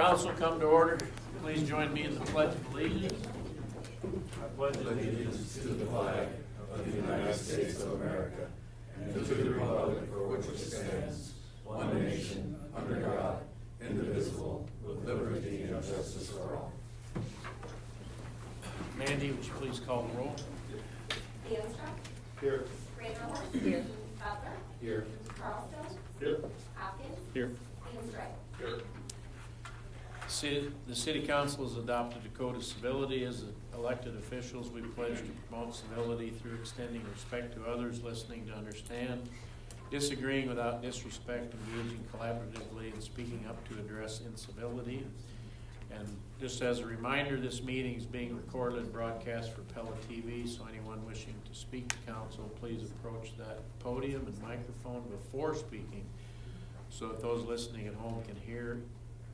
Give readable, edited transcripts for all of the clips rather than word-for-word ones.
Council, come to order. Please join me in the Pledge of Allegiance. I pledge allegiance to the flag of the United States of America and to the republic for which it stands, one nation, under God, indivisible, with liberty and justice for all. Mandy, would you please call the roll? Here. Randall. Here. Butler. Here. Carlson. Here. Hopkins. Here. Here. The City Council has adopted a code of civility. As elected officials, we pledge to promote civility through extending respect to others, listening to understand, disagreeing without disrespect, engaging collaboratively, and speaking up to address incivility. And just as a reminder, this meeting is being recorded and broadcast for Pella TV, so anyone wishing to speak to council, please approach that podium and microphone before speaking, so that those listening at home can hear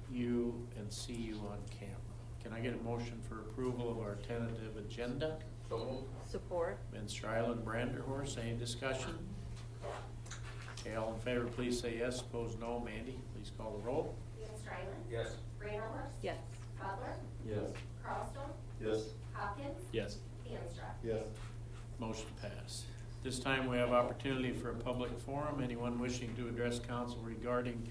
you and see you on camera. Can I get a motion for approval of our tentative agenda? So moved. Support. Ben Stryland, Branderhorst, any discussion? Okay, all in favor, please say yes. Opposed, no. Mandy, please call the roll. Ben Stryland. Yes. Randall. Yes. Butler. Yes. Carlson. Yes. Hopkins. Yes. Anstra. Yes. Motion passed. This time we have opportunity for a public forum. Anyone wishing to address council regarding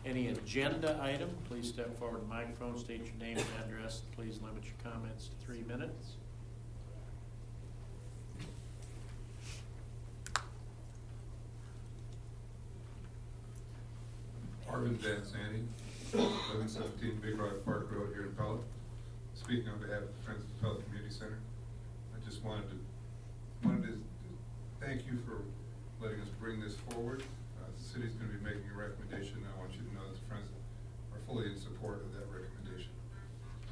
any agenda item, please step forward to the microphone, state your name and address. Please limit your comments to 3 minutes. Arvin Van Sandy, 1117 Big Rock Park Road here in Pella. Speaking on behalf of the Friends of the Pella Community Center, I just wanted to thank you for letting us bring this forward. The city's going to be making a recommendation. I want you to know that the Friends are fully in support of that recommendation.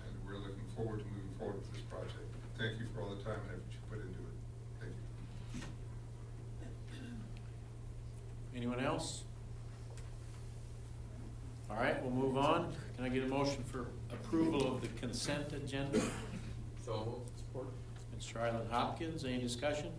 And we're looking forward to moving forward with this project. Thank you for all the time and effort you put into it. Thank you. Anyone else? All right, we'll move on. Can I get a motion for approval of the consent agenda? So moved. Support. Ms. Ryland Hopkins, any discussion?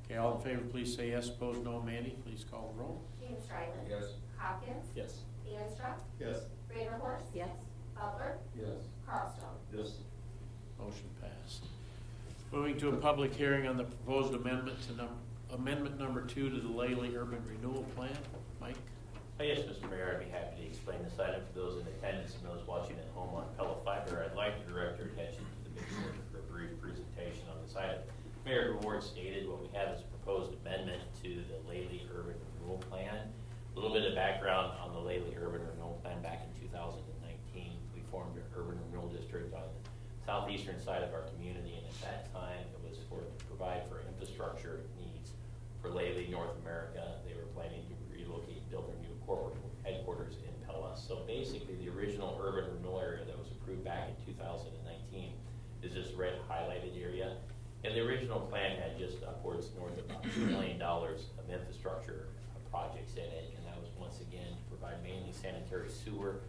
Okay, all in favor, please say yes. Opposed, no. Mandy, please call the roll. Ben Stryland. Yes. Hopkins. Yes. Anstra. Yes. Randall. Yes. Butler. Yes. Carlson. Yes. Motion passed. Moving to a public hearing on the proposed amendment to amendment number 2 to the Lely Urban Renewal Plan. Mike? Yes, Mr. Mayor, I'd be happy to explain this item for those in attendance and those watching at home on Pella Fiber. I'd like to direct your attention to the mixer for a brief presentation on this item. Mayor Ward stated what we have is a proposed amendment to the Lely Urban Renewal Plan. A little bit of background on the Lely Urban Renewal Plan. Back in 2019, we formed an urban renewal district on the southeastern side of our community, and at that time it was to provide for infrastructure needs for Lely, North America. They were planning to relocate, build their new corporate headquarters in Pella. So basically the original urban renewal area that was approved back in 2019 is this red highlighted area. And the original plan had just upwards north of about $2 million of infrastructure projects in it, and that was once again to provide mainly sanitary sewer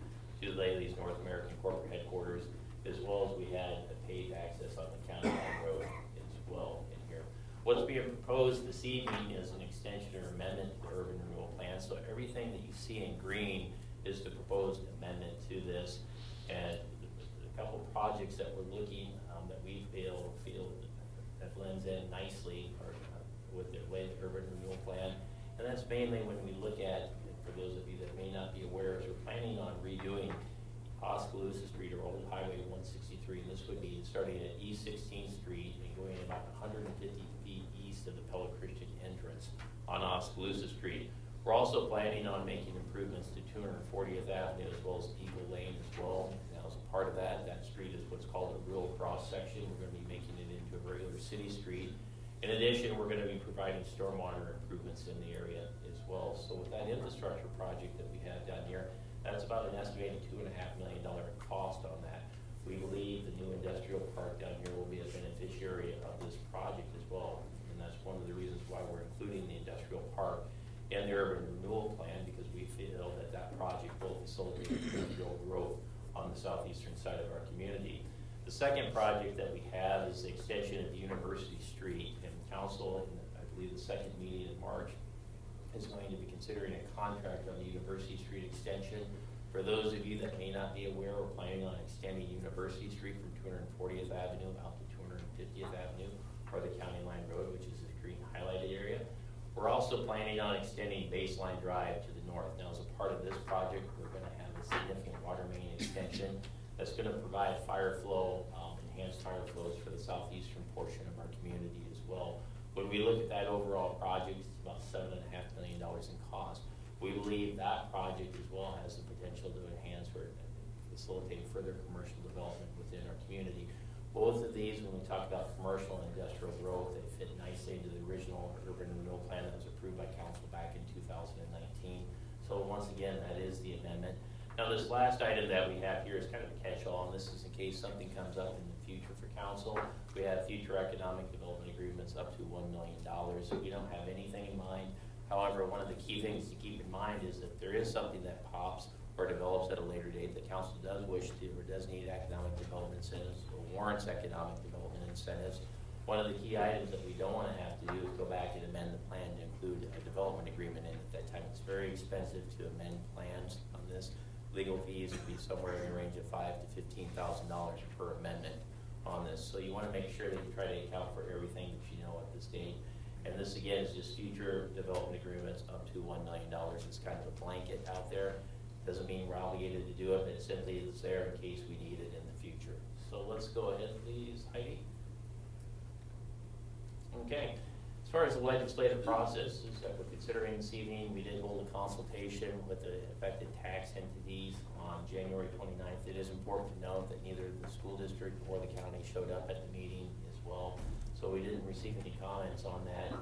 to Lely's North American corporate headquarters, as well as we had a paved access on the county line road as well in here. What's being proposed this evening is an extension or amendment to the urban renewal plan. So everything that you see in green is the proposed amendment to this, and a couple of projects that we're looking that we feel that blends in nicely with the urban renewal plan. And that's mainly when we look at, for those of you that may not be aware, is we're planning on redoing Oskaloosa Street or Old Highway 163, and this would be starting at East 16th Street and going about 150 feet east of the Pella Christian entrance on Oskaloosa Street. We're also planning on making improvements to 240th Avenue as well as Eagle Lane as well. Now, as a part of that street is what's called a rural cross section. We're going to be making it into a regular city street. In addition, we're going to be providing stormwater improvements in the area as well. So with that infrastructure project that we have down here, that's about an estimated $2.5 million cost on that. We believe the new industrial park down here will be a beneficiary of this project as well. And that's one of the reasons why we're including the industrial park in the urban renewal plan, because we feel that that project will facilitate industrial growth on the southeastern side of our community. The second project that we have is the extension of University Street, and council, in I believe the second meeting in March, is going to be considering a contract on the University Street extension. For those of you that may not be aware, we're planning on extending University Street from 240th Avenue out to 250th Avenue, or the County Line Road, which is the green highlighted area. We're also planning on extending Baseline Drive to the north. Now, as a part of this project, we're going to have a significant water main extension that's going to provide fire flow, enhanced fire flows for the southeastern portion of our community as well. When we look at that overall project, it's about $7.5 million in cost. We believe that project as well has the potential to enhance or facilitate further commercial development within our community. Both of these, when we talk about commercial and industrial growth, they fit nicely into the original urban renewal plan that was approved by council back in 2019. So once again, that is the amendment. Now, this last item that we have here is kind of a catch-all, and this is in case something comes up in the future for council. We have future economic development agreements up to $1 million. We don't have anything in mind. However, one of the key things to keep in mind is that there is something that pops or develops at a later date, the council does wish to or does need economic development incentives or warrants economic development incentives. One of the key items that we don't want to have to do is go back and amend the plan to include a development agreement in at that time. It's very expensive to amend plans on this. Legal fees would be somewhere in the range of $5,000 to $15,000 per amendment on this. So you want to make sure that you try to account for everything that you know at this date. And this again is just future development agreements up to $1 million. It's kind of a blanket out there. Doesn't mean we're obligated to do it, but simply it's there in case we need it in the future. So let's go ahead, please, Heidi. Okay. As far as the legislative process is that we're considering this evening, we did hold a consultation with the affected tax entities on January 29th. It is important to note that neither the school district or the county showed up at the meeting as well. So we didn't receive any comments on that.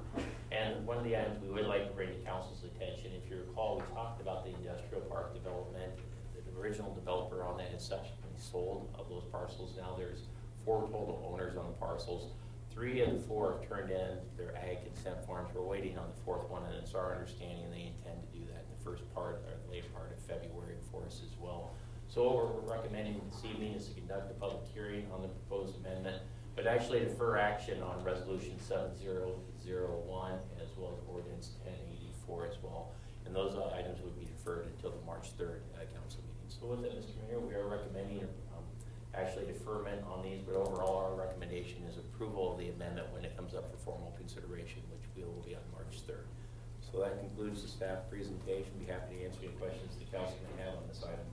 And one of the items we would like to bring to council's attention, if you recall, we talked about the industrial park development. The original developer on that has subsequently sold of those parcels. Now there's 4 total owners on the parcels. 3 of the 4 have turned in their ag consent forms. We're waiting on the 4th one, and it's our understanding they intend to do that in the first part or the later part of February for us as well. So what we're recommending this evening is to conduct a public hearing on the proposed amendment, but actually defer action on Resolution 7001 as well as Ordinance 1084 as well. And those items would be deferred until the March 3rd council meeting. So with that, Mr. Mayor, we are recommending actually deferment on these, but overall our recommendation is approval of the amendment when it comes up for formal consideration, which will be on March 3rd. So that concludes the staff presentation. Be happy to answer any questions the council may have on this item.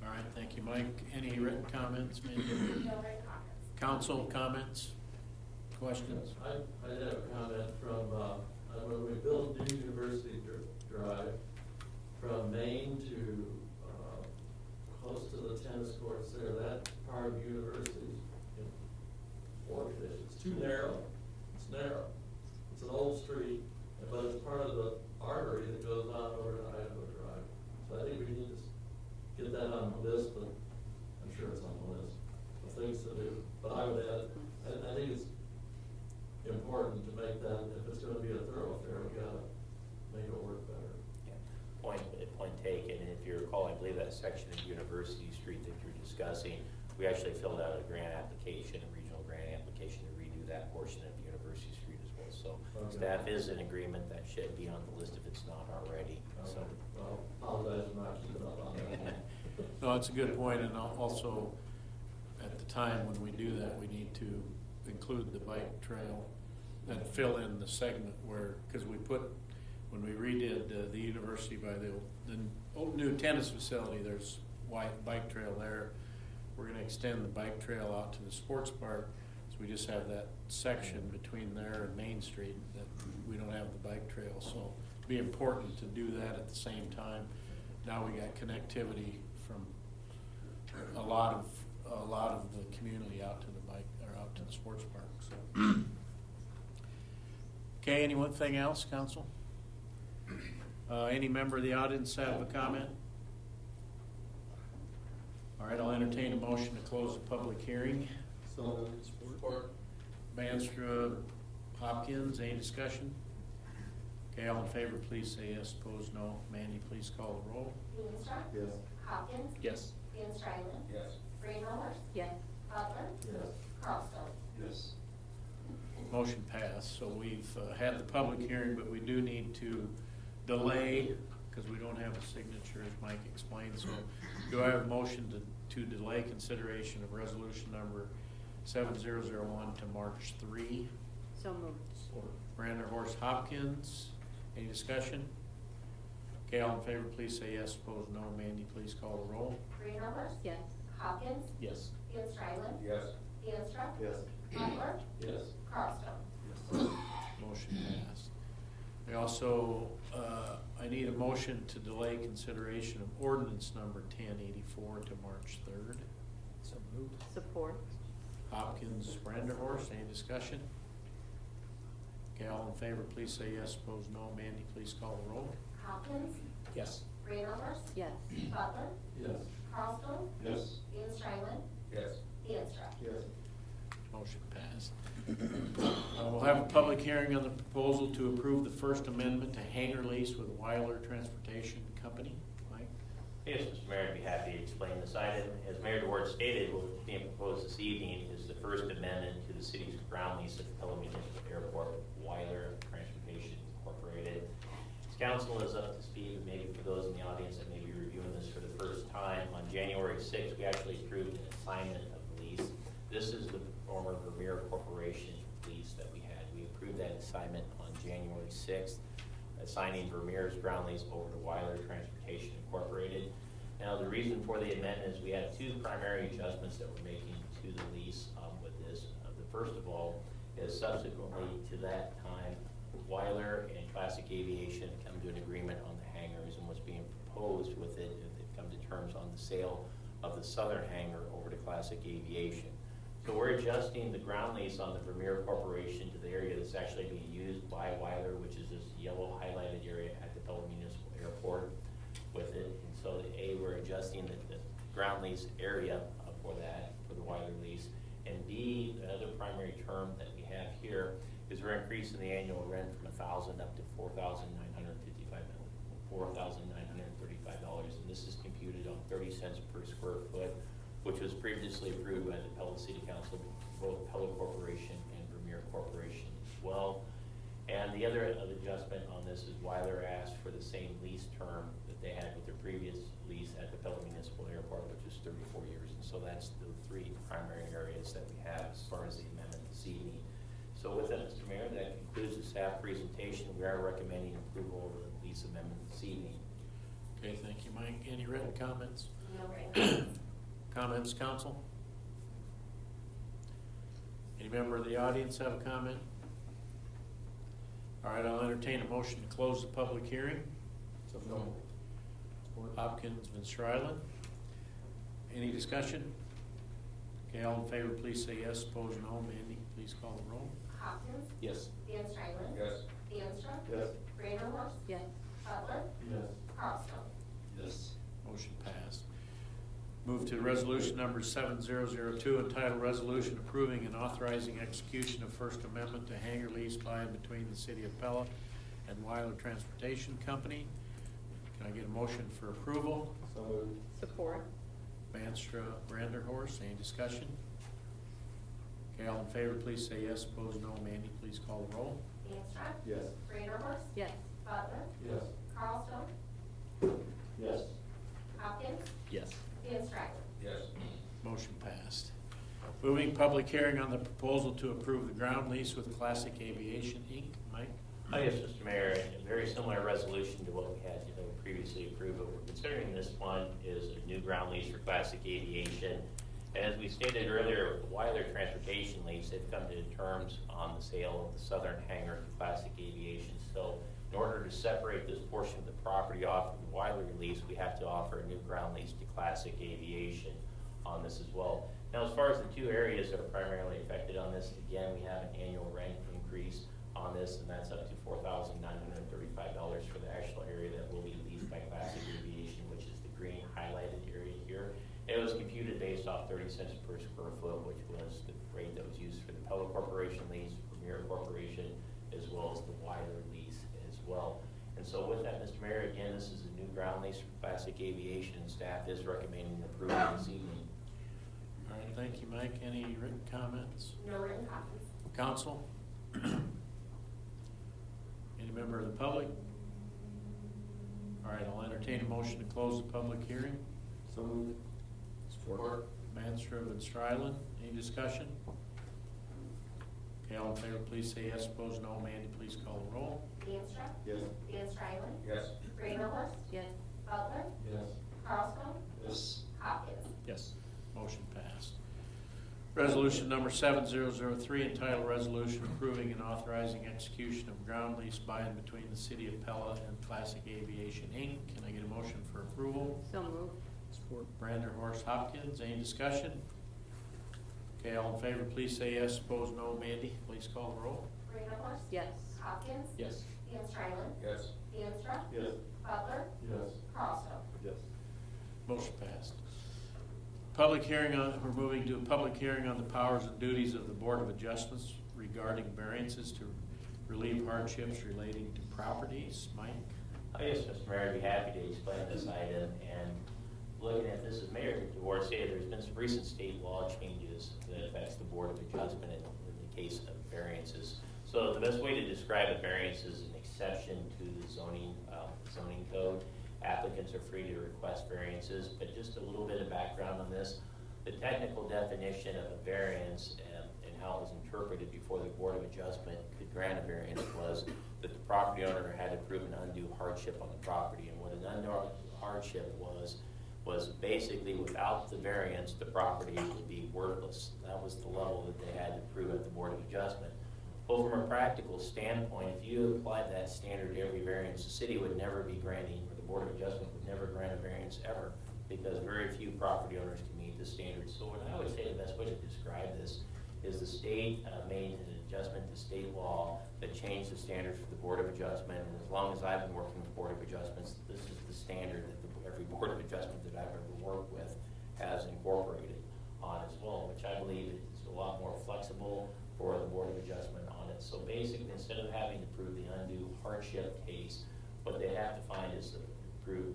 All right, thank you, Mike. Any written comments, maybe? No written comments. Council comments, questions? I have a comment from, when we built New University Drive from Maine to, close to the tennis courts there, that part of University's in poor condition. It's too narrow. It's narrow. It's an old street, but it's part of the artery that goes on over to Idaho Drive. So I think we need to get that on the list, but I'm sure it's on the list of things to do. But I would add, I think it's important to make that, if it's gonna be a thoroughfare, we gotta make it work better. Yeah. Point taken. And if you recall, I believe that section of University Street that you're discussing, we actually filled out a grant application, a regional grant application to redo that portion of University Street as well. So Okay. staff is in agreement that should be on the list if it's not already. So. Well, apologize for not keeping up on that. No, it's a good point, and also, at the time when we do that, we need to include the bike trail and fill in the segment where, because we put, when we redid the university by the old new tennis facility, there's wide bike trail there. We're gonna extend the bike trail out to the sports park, so we just have that section between there and Main Street that we don't have the bike trail, so it'd be important to do that at the same time. Now we got connectivity from a lot of the community out to the bike, or out to the sports park, so. Okay, anything else, council? Any member of the audience have a comment? All right, I'll entertain a motion to close the public hearing. So, support. Banstra, Hopkins, any discussion? Okay, all in favor, please say yes. Opposed, no. Mandy, please call the roll. Leonström? Yes. Hopkins? Yes. Van Strylen? Yes. Greenholders? Yes. Butler? Yes. Carlstone? Yes. Motion passed. So we've had the public hearing, but we do need to delay because we don't have a signature, as Mike explained. So do I have a motion to delay consideration of resolution number 7001 to March 3? So moved. Brander, Horst, Hopkins. Any discussion? Okay, all in favor, please say yes. Opposed, no. Mandy, please call the roll. Reindeerhorst. Yes. Hopkins. Yes. Van Strylen. Yes. Leenstra. Yes. Butler. Yes. Carlstone. Motion passed. We also, I need a motion to delay consideration of ordinance number 1084 to March 3rd. So moved. Support. Hopkins, Branderhorst, any discussion? Okay, all in favor, please say yes. Opposed, no. Mandy, please call the roll. Hopkins. Yes. Reindeerhorst. Yes. Butler. Yes. Carlstone. Yes. Van Strylen. Yes. Leenstra. Yes. Motion passed. We'll have a public hearing on the proposal to approve the First Amendment to hangar lease with Weiler Transportation Company. Mike? Yes, Mr. Mayor, I'd be happy to explain this item. As Mayor DeWart stated, what's being proposed this evening is the First Amendment to the city's ground lease at the Pella Municipal Airport with Weiler Transportation Incorporated. This council is up to speed, maybe for those in the audience that may be reviewing this for the first time. On January 6th, we actually approved an assignment of the lease. This is the former Vermeer Corporation lease that we had. We approved that assignment on January 6th, assigning Vermeer's ground lease over to Weiler Transportation Incorporated. Now, the reason for the amendment is we have two primary adjustments that we're making to the lease with this. The first of all is subsequently to that time, Weiler and Classic Aviation come to an agreement on the hangars, and what's being proposed with it, they've come to terms on the sale of the southern hangar over to Classic Aviation. So we're adjusting the ground lease on the Vermeer Corporation to the area that's actually being used by Weiler, which is this yellow highlighted area at the Pella Municipal Airport with it. And so we're adjusting the ground lease area for that, for the Weiler lease. And B, the other primary term that we have here is we're increasing the annual rent from $1,000 up to $4,935. And this is computed on 30 cents per square foot, which was previously approved by the Pella City Council, both Pella Corporation and Vermeer Corporation as well. And the other adjustment on this is Weiler asked for the same lease term that they had with their previous lease at the Pella Municipal Airport, which is 34 years. And so that's the three primary areas that we have as far as the amendment this evening. So with that, Mr. Mayor, that concludes the staff presentation. We are recommending approval of the lease amendment this evening. Okay, thank you, Mike. Any written comments? No Reindeerhorst. Comments, council? Any member of the audience have a comment? All right, I'll entertain a motion to close the public hearing. Hopkins, Van Strylen. Any discussion? Okay, all in favor, please say yes. Opposed, no. Mandy, please call the roll. Hopkins. Yes. Van Strylen. Yes. Leenstra. Yes. Reindeerhorst. Yes. Butler. Yes. Carlstone. Yes. Motion passed. Move to resolution number 7002, entitled Resolution Approving and Authorizing Execution of First Amendment to Hangar Lease by and between the City of Pella and Weiler Transportation Company. Can I get a motion for approval? So moved. Support. Vanstra, Branderhorst, any discussion? Okay, all in favor, please say yes. Opposed, no. Mandy, please call the roll. Leenstra. Yes. Reindeerhorst. Yes. Butler. Yes. Carlstone. Yes. Hopkins. Yes. Van Strylen. Yes. Motion passed. Moving public hearing on the proposal to approve the ground lease with Classic Aviation, Inc. Mike? Yes, Mr. Mayor, a very similar resolution to what we had previously approved, but we're considering this one is a new ground lease for Classic Aviation. As we stated earlier, with the Weiler Transportation lease, they've come to terms on the sale of the southern hangar to Classic Aviation. So in order to separate this portion of the property off of the Weiler lease, we have to offer a new ground lease to Classic Aviation on this as well. Now, as far as the two areas that are primarily affected on this, again, we have an annual rent increase on this, and that's up to $4,935 for the actual area that will be leased by Classic Aviation, which is the green highlighted area here. It was computed based off 30 cents per square foot, which was the rate that was used for the Pella Corporation lease, Vermeer Corporation, as well as the Weiler lease as well. And so with that, Mr. Mayor, again, this is a new ground lease for Classic Aviation, and staff is recommending approval this evening. All right, thank you, Mike. Any written comments? No written copies. Council? Any member of the public? All right, I'll entertain a motion to close the public hearing. So moved. Support. Manstrom and Stryland, any discussion? Okay, all in favor, please say yes. Opposed, no. Mandy, please call the roll. DeAnstruck, Yes. Dan Stryland, Yes. Reindeerhorst, Yes. Butler, Yes. Carlstone, Yes. Hopkins. Yes. Motion passed. Resolution number 7003, entitled Resolution Approving and Authorizing Execution of Ground Lease by and between the City of Pella and Classic Aviation, Inc. Can I get a motion for approval? So moved. Support. Branderhorst Hopkins, any discussion? Okay, all in favor, please say yes. Opposed, no. Mandy, please call the roll. Reindeerhorst, Yes. Hopkins, Yes. Dan Stryland, Yes. DeAnstruck, Yes. Butler, Yes. Carlstone. Yes. Motion passed. Public hearing on, we're moving to a public hearing on the powers and duties of the Board of Adjustments regarding variances to relieve hardships relating to properties. Mike? Yes, Mr. Mayor, I'd be happy to explain this item, and looking at this, as Mayor DeWart stated, there's been some recent state law changes that affects the Board of Adjustment in the case of variances. So the best way to describe a variance is an exception to the zoning code. Applicants are free to request variances, but just a little bit of background on this. The technical definition of a variance and how it was interpreted before the Board of Adjustment could grant a variance was that the property owner had to prove an undue hardship on the property. And what an undue hardship was basically without the variance, the property would be worthless. That was the level that they had to prove at the Board of Adjustment. Well, from a practical standpoint, if you applied that standard to every variance, the city would never be granting, or the Board of Adjustment would never grant a variance ever, because very few property owners can meet the standards. So what I would say the best way to describe this is the state made an adjustment to state law that changed the standards for the Board of Adjustment. And as long as I've been working with Board of Adjustments, this is the standard that every Board of Adjustment that I've ever worked with has incorporated on as well, which I believe is a lot more flexible for the Board of Adjustment on it. So basically, instead of having to prove the undue hardship case, what they have to find is to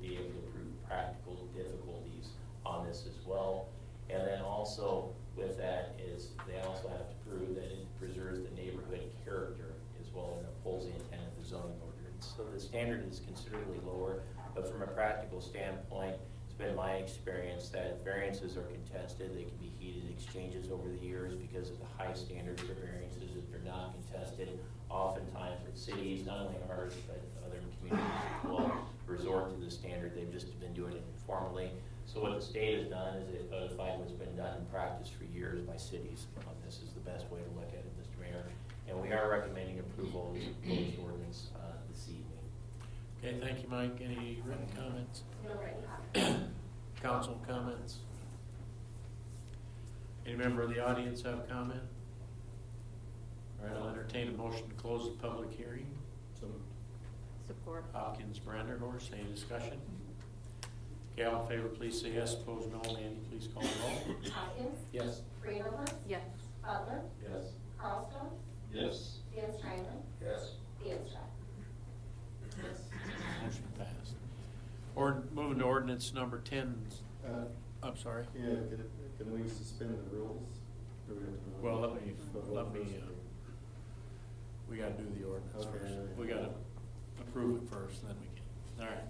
be able to prove practical difficulties on this as well. And then also with that is they also have to prove that it preserves the neighborhood character as well and upholds the intent of the zoning ordinance. So the standard is considerably lower, but from a practical standpoint, it's been my experience that if variances are contested, they can be heated exchanges over the years because of the high standards for variances. If they're not contested, oftentimes with cities, not only ours, but other communities will resort to the standard. They've just been doing it informally. So what the state has done is it codified what's been done in practice for years by cities. This is the best way to look at it, Mr. Mayor. And we are recommending approval of the proposed ordinance this evening. Okay, thank you, Mike. Any written comments? No written comments. Council comments? Any member of the audience have a comment? All right, I'll entertain a motion to close the public hearing. Support. Hopkins, Branderhorst, any discussion? Okay, all in favor, please say yes. Opposed, no. Mandy, please call the roll. Hopkins, Yes. Reindeerhorst, Yes. Butler, Yes. Carlstone, Yes. Dan Stryland, Yes. DeAnstruck. Motion passed. Or moving to ordinance number 10. I'm sorry. Yeah, can we suspend the rules? Do we have to- Well, let me, first? we gotta do the ordinance Okay. first. We gotta approve it first, then we can. All right.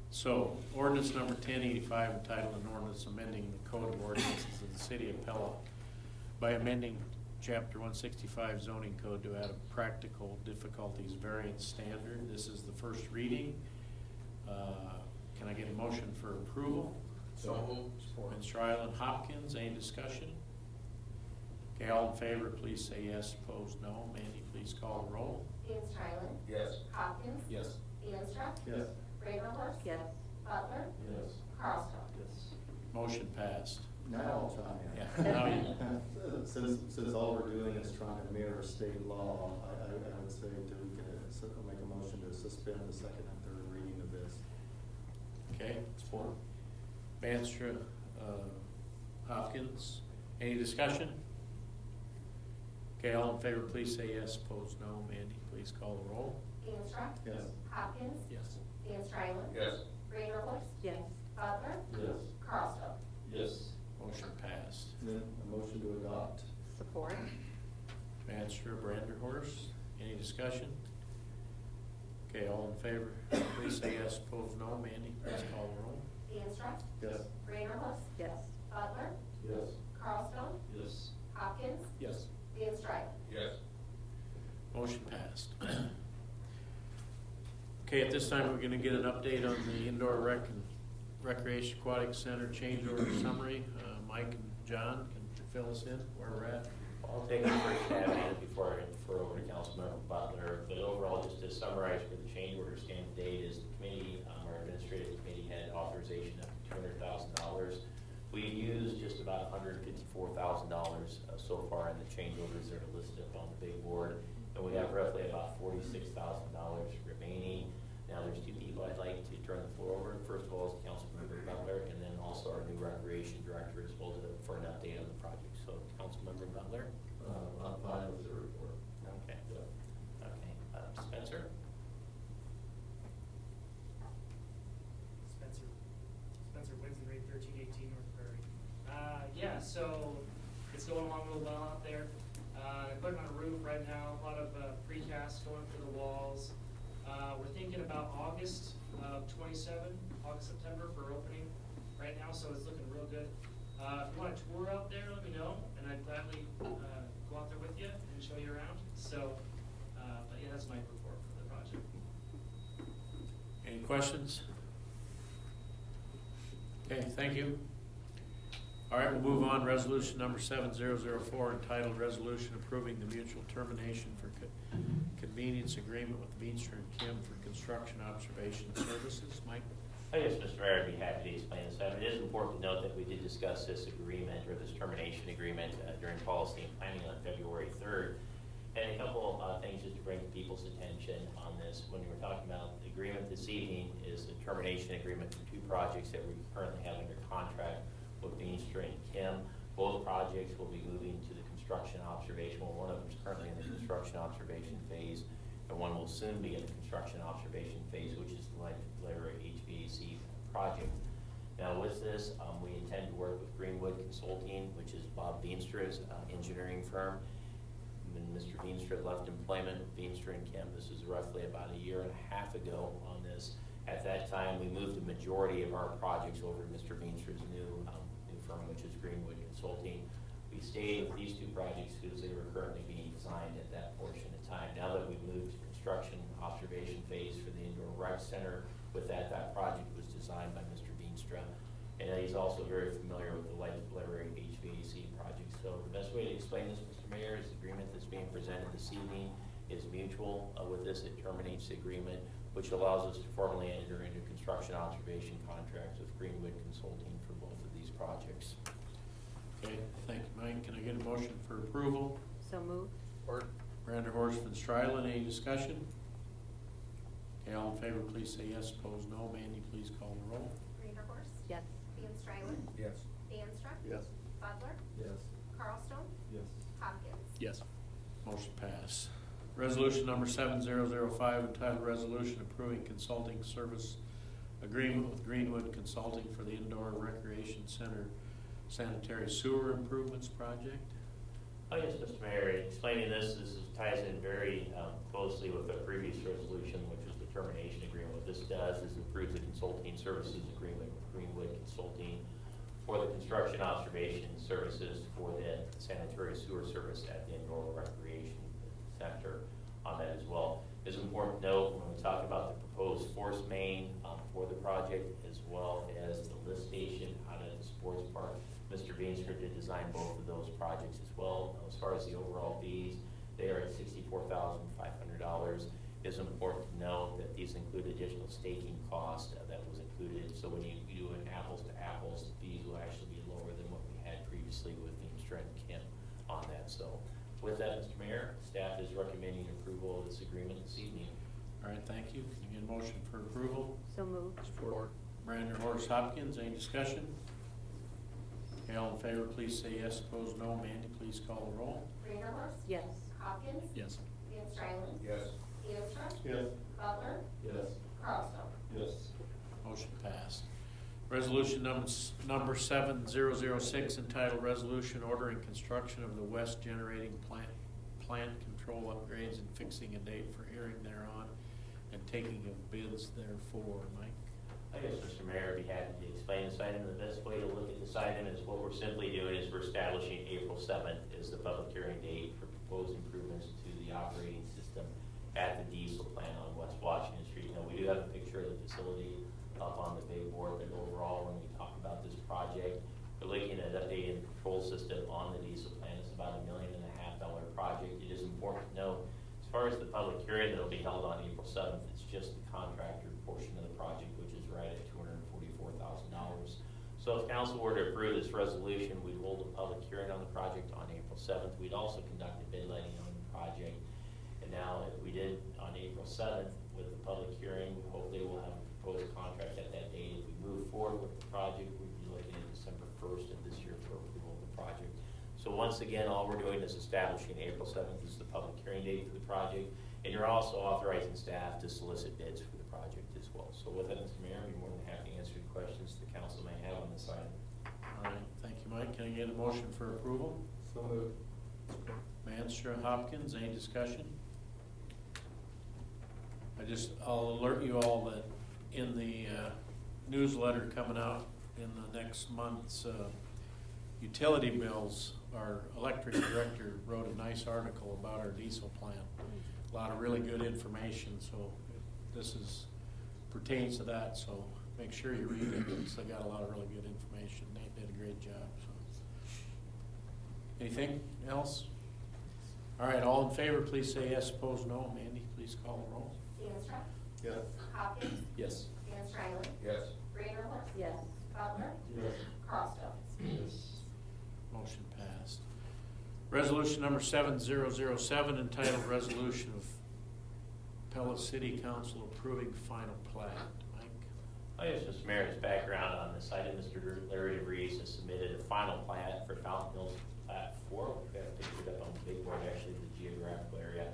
So, ordinance number 1085, entitled an ordinance amending the Code of Ordinances of the City of Pella by amending Chapter 165 zoning code to add a practical difficulties variance standard. This is the first reading. Can I get a motion for approval? So moved. Support. Stryland, Hopkins, any discussion? Okay, all in favor, please say yes. Opposed, no. Mandy, please call the roll. Dan Stryland, Yes. Hopkins, Yes. DeAnstruck, Yes. Reindeerhorst, Yes. Butler, Yes. Carlstone. Yes. Motion passed. Now I'll chime in. Yeah, now you- Since all we're doing is trying to mirror state law, I would say make a motion to suspend the second and third reading of this. Okay. Support. Banstra, Hopkins, any discussion? Okay, all in favor, please say yes. Opposed, no. Mandy, please call the roll. DeAnstruck, Yes. Hopkins, Yes. Dan Stryland, Yes. Reindeerhorst, Yes. Butler, Yes. Carlstone. Yes. Motion passed. Then a motion to adopt. Support. Banstra, Branderhorst, any discussion? Okay, all in favor, please say yes. Opposed, no. Mandy, please call the roll. DeAnstruck, Yes. Reindeerhus, Yes. Butler, Yes. Carlstone, Yes. Hopkins, Yes. Dan Stryland. Yes. Motion passed. Okay, at this time, we're gonna get an update on the indoor recreation aquatic center change order summary. Mike and John can fill us in where we're at. I'll take the first stab at it before I refer over to Councilmember Butler. But overall, just to summarize where the change order stands today is the committee, our administrative committee had authorization of $200,000. We've used just about $154,000 so far in the change orders that are listed up on the big board. And we have roughly about $46,000 remaining. Now, there's two people I'd like to turn the floor over. First of all is Councilmember Butler, and then also our new recreation director as well for an update on the project. So, Councilmember Butler. I'm fine with the report. Okay. Yeah. Okay. Spencer. Spencer Winston, rate 1318 North Prairie. Yeah, so it's going along real well out there. They're putting on a roof right now, a lot of precast going for the walls. We're thinking about August of 27, September for opening right now, so it's looking real good. If you want a tour out there, let me know, and I'd gladly go out there with you and show you around. So, but yeah, that's my report for the project. Any questions? Okay, thank you. All right, we'll move on. Resolution number 7004 entitled Resolution Approving the Mutual Termination for Convenience Agreement with Veenstra and Kim for Construction Observation Services. Mike? Yes, Mr. Mayor, I'd be happy to explain this item. It is important to note that we did discuss this agreement or this termination agreement during policy and planning on February 3rd. And a couple things just to bring people's attention on this. When we were talking about the agreement this evening is a termination agreement for two projects that we currently have under contract with Veenstra and Kim. Both projects will be moving to the construction observation. Well, one of them is currently in the construction observation phase, and one will soon be in the construction observation phase, which is the light delivery HVAC project. Now, with this, we intend to work with Greenwood Consulting, which is Bob Veenstra's engineering firm. When Mr. Veenstra left employment with Veenstra and Kim, this is roughly about a year and a half ago on this. At that time, we moved the majority of our projects over to Mr. Veenstra's new firm, which is Greenwood Consulting. We stayed with these two projects because they were currently being designed at that portion of time. Now that we've moved to construction observation phase for the indoor rec center, with that project was designed by Mr. Veenstra. And he's also very familiar with the light delivery HVAC project. So the best way to explain this, Mr. Mayor, is the agreement that's being presented this evening is mutual. With this, it terminates the agreement, which allows us to formally enter into construction observation contracts with Greenwood Consulting for both of these projects. Okay, thank you, Mike. Can I get a motion for approval? So moved. Or Brander Van Strylen, any discussion? Okay, all in favor, please say yes. Opposed, no. Mandy, please call the roll. Reindeerhus, Yes. Dan Stryland, Yes. DeAnstruck, Yes. Butler, Yes. Carlstone, Yes. Hopkins. Yes. Motion passed. Resolution number 7005 entitled Resolution Approving Consulting Service Agreement with Greenwood Consulting for the Indoor Recreation Center Sanitary Sewer Improvements Project. Oh, yes, Mr. Mayor, explaining this ties in very closely with the previous resolution, which was the termination agreement. What this does is approve the consulting services agreement with Greenwood Consulting for the construction observation services for the sanitary sewer service at the indoor recreation center on that as well. It's important to note when we talk about the proposed force main for the project, as well as the lift station out at the sports park. Mr. Veenstra did design both of those projects as well. As far as the overall fees, they are at $64,500. It's important to note that these include additional staking cost that was included. So when you do an apples to apples, the fees will actually be lower than what we had previously with Veenstra and Kim on that. So with that, Mr. Mayor, staff is recommending approval of this agreement this evening. All right, thank you. Can you get a motion for approval? So moved. Support. Brander Hopkins, any discussion? Okay, all in favor, please say yes. Opposed, no. Mandy, please call the roll. Reindeerhus, Yes. Hopkins, Yes. Dan Stryland, Yes. DeAnstruck, Yes. Butler, Yes. Carlstone. Yes. Motion passed. Resolution number 7006 entitled Resolution Ordering Construction of the West Generating Plant Control Upgrades and Fixing a Date for Hearing thereon. and taking of bids therefore. Mike? I guess, Mr. Mayor, I'd be happy to explain this item. The best way to look at this item is what we're simply doing is we're establishing April 7th as the public hearing date for proposed improvements to the operating system at the diesel plant on West Washington Street. Now, we do have a picture of the facility up on the big board, but overall, when we talk about this project, we're looking at updating the control system on the diesel plant. It's about $1.5 million project. It is important to know, as far as the public hearing that will be held on April 7th, it's just the contractor portion of the project, which is right at $244,000. So if council were to approve this resolution, we'd hold a public hearing on the project on April 7th. We'd also conduct a bid letting on the project. And now, if we did on April 7th with the public hearing, hopefully we'll have a proposed contract at that date. If we move forward with the project, we'd be looking at December 1st of this year for approval of the project. So once again, all we're doing is establishing April 7th as the public hearing date for the project, and you're also authorizing staff to solicit bids for the project as well. So with that, Mr. Mayor, I'd be more than happy to answer any questions the council may have on this item. All right, thank you, Mike. Can I get a motion for approval? So moved. Manstra, Hopkins, any discussion? I'll alert you all that in the newsletter coming out in the next month's utility bills, our electric director wrote a nice article about our diesel plant. A lot of really good information, so this pertains to that, so make sure you read it, because they got a lot of really good information. Nate did a great job. So, anything else? All right, all in favor, please say yes. Opposed, no. Mandy, please call the roll. DeAnstruck, Yes. Hopkins, Yes. Dan Stryland, Yes. Vanderhorst, Yes. Butler, Yes. Crosstown. Motion passed. Resolution number 7007, entitled Resolution of Pella City Council approving final plat. Mike? I guess, Mr. Mayor, as background on this item, Mr. Larry DeVries has submitted a final plat for Fountain Hills Plat 4. We have pictured up on the big board, actually, the geographical area.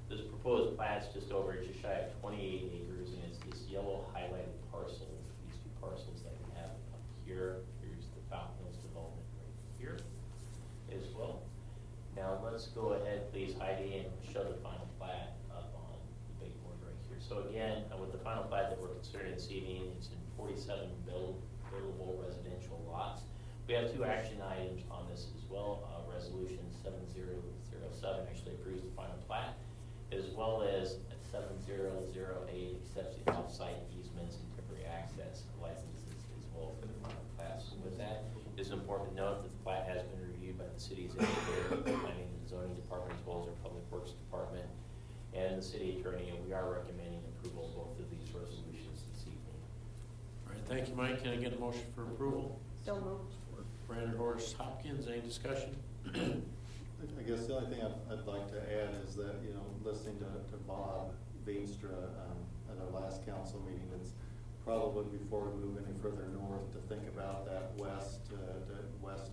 This proposed plat's just shy of 28 acres, and it's this yellow highlighted parcel, these two parcels that we have up here. Here's the Fountain Hills development right here as well. Now, let's go ahead, please, Heidi, and show the final plat up on the big board right here. So again, with the final plat that we're considering this evening, it's in 47 buildable residential lots. We have two action items on this as well. Resolution 7007 actually approves the final plat, as well as 7008 accepts the off-site easements and temporary access licenses as well for the final plat. So with that, it's important to note that the plat has been reviewed by the city's engineer, the planning and zoning department, as well as our public works department, and the city attorney, and we are recommending approval of both of these resolutions this evening. All right, thank you, Mike. Can I get a motion for approval? So moved. Vanderhorst, Hopkins, any discussion? I guess the only thing I'd like to add is that, you know, listening to Bob Veenstra at our last council meeting, it's probably before we move any further north to think about that west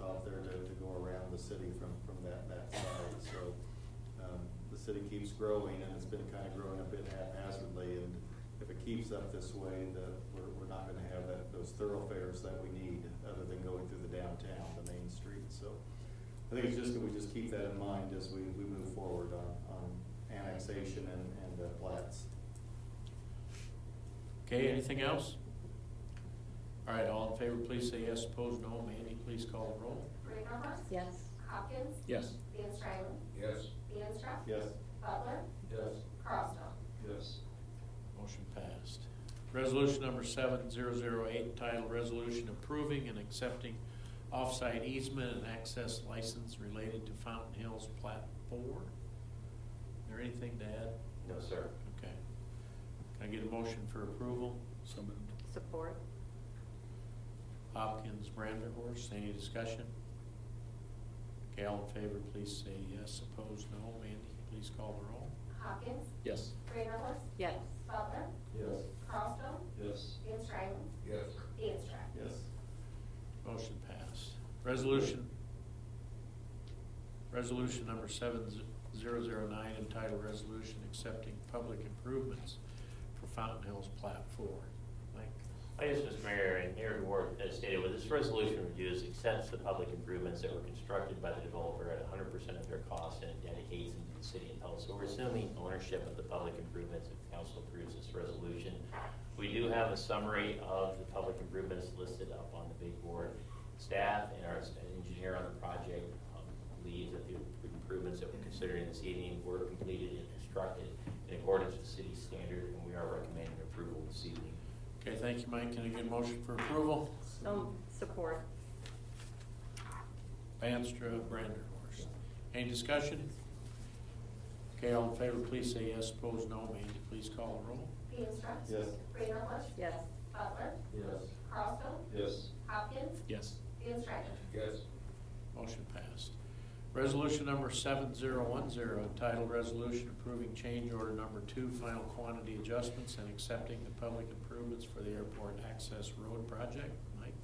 off there to go around the city from that side. So the city keeps growing, and it's been kind of growing a bit haphazardly, and if it keeps up this way, we're not going to have those thoroughfares that we need other than going through the downtown, the main street. So I think it's just that we just keep that in mind as we move forward on annexation and plats. Okay, anything else? All right, all in favor, please say yes. Opposed, no. Mandy, please call the roll. Vanderhorst, Yes. Hopkins, Yes. Dan Stryland, Yes. DeAnstruck, Yes. Butler, Yes. Crosstown. Yes. Motion passed. Resolution number 7008, entitled Resolution Approving and Accepting Off-Site Easement and Access License Related to Fountain Hills Plat 4. Is there anything to add? No, sir. Okay. Can I get a motion for approval? So moved. Support. Hopkins, Vanderhorst, any discussion? Okay, all in favor, please say yes. Opposed, no. Mandy, please call the roll. Hopkins, Yes. Vanderhorst, Yes. Butler, Yes. Crosstown, Yes. Dan Stryland, Yes. DeAnstruck. Yes. Motion passed. Resolution number 7009, entitled Resolution Accepting Public Improvements for Fountain Hills Plat 4. Mike? Yes, Mr. Mayor, and Mayor Ward has stated, what this resolution reviews accepts the public improvements that were constructed by the developer at 100% of their cost, and it dedicates them to the city of Pella. So we're assuming ownership of the public improvements if council approves this resolution. We do have a summary of the public improvements listed up on the big board. Staff and our engineer on the project believes that the improvements that we're considering this evening were completed and constructed in accordance with city standard, and we are recommending approval this evening. Okay, thank you, Mike. Can I get a motion for approval? So support. Banstra, Branderhorst. Any discussion? Okay, all in favor, please say yes. Opposed, no. Mandy, please call the roll. Veenstra. Yes. Reindeerhorst. Yes. Butler. Yes. Carlstone. Yes. Hopkins. Yes. Van Strylen. Yes. Motion passed. Resolution number 7010, entitled Resolution Approving Change Order Number 2, Final Quantity Adjustments and Accepting the Public Improvements for the Airport Access Road Project. Mike?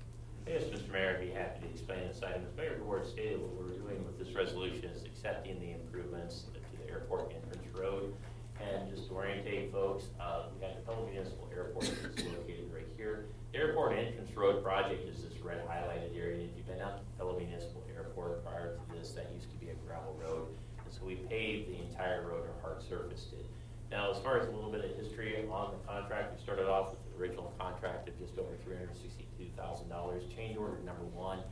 Yes, Mr. Mayor, I'd be happy to explain this item. As Mayor Ward stated, what we're doing with this resolution is accepting the improvements to the airport entrance road. And just to orientate folks, we have the Pella Municipal Airport that's located right here. The airport entrance road project is this red highlighted area. If you've been out to Pella Municipal Airport prior to this, that used to be a gravel road. And so we paved the entire road or hard surfaced it. Now, as far as a little bit of history on the contract, we started off with the original contract of just over $362,000. Change order number 1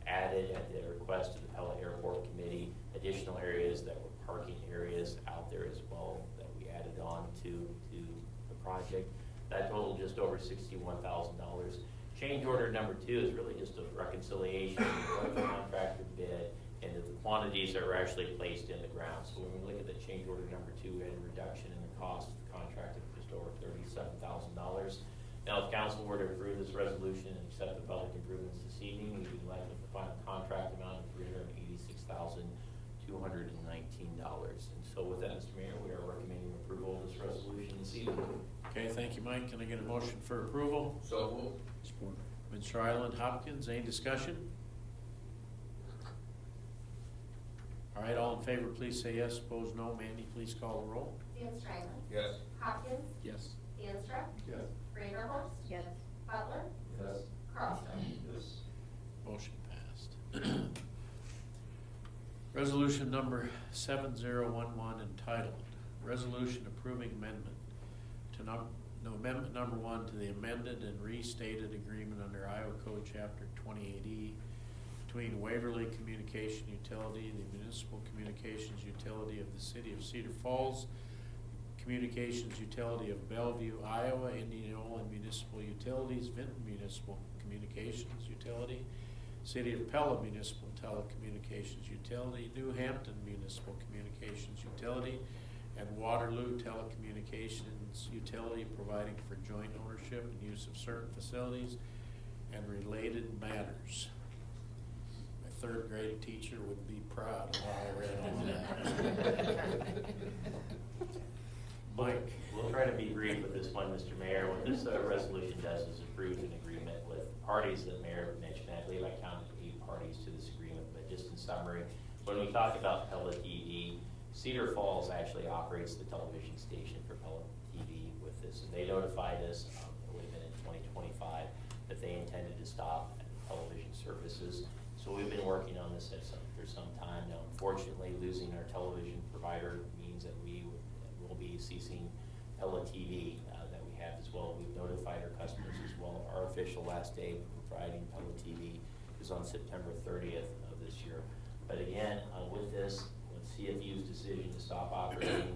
added at the request of the Pella Airport Committee additional areas that were parking areas out there as well that we added on to the project. That totaled just over $61,000. Change order number 2 is really just a reconciliation of what the contractor bid and the quantities that were actually placed in the ground. So when we look at the change order number 2, we had a reduction in the cost of the contract of just over $37,000. Now, if council were to approve this resolution and accept the public improvements this evening, we'd be left with the final contract amount of $386,219. And so with that, Mr. Mayor, we are recommending approval of this resolution this evening. Okay, thank you, Mike. Can I get a motion for approval? So moved. Support. Van Strylen, Hopkins, any discussion? All right, all in favor, please say yes. Opposed, no. Mandy, please call the roll. Van Strylen. Yes. Hopkins. Yes. Veenstra. Yes. Reindeerhorst. Yes. Butler. Yes. Carlstone. Yes. Motion passed. Resolution number 7011, entitled Resolution Approving Amendment to Amendment number 1 to the amended and restated agreement under Iowa Code Chapter 28E between Waverly Communication Utility, the Municipal Communications Utility of the City of Cedar Falls, Communications Utility of Bellevue, Iowa, Indianola Municipal Utilities, Vinton Municipal Communications Utility, City of Pella Municipal Telecommunications Utility, New Hampton Municipal Communications Utility, and Waterloo Telecommunications Utility, providing for joint ownership and use of certain facilities and related matters. My 3rd grade teacher would be proud of what I read on that. Mike? We'll try to be brief with this one, Mr. Mayor. What this resolution does is approve an agreement with parties that Mayor mentioned. I believe I counted 8 parties to this agreement, but just in summary, when we talk about Pella TV, Cedar Falls actually operates the television station for Pella TV with this. And they notified us, it would have been in 2025, that they intended to stop television services. So we've been working on this for some time now. Unfortunately, losing our television provider means that we will be ceasing Pella TV that we have as well. We've notified our customers as well. Our official last day for providing Pella TV is on September 30th of this year. But again, with this, with CFU's decision to stop operating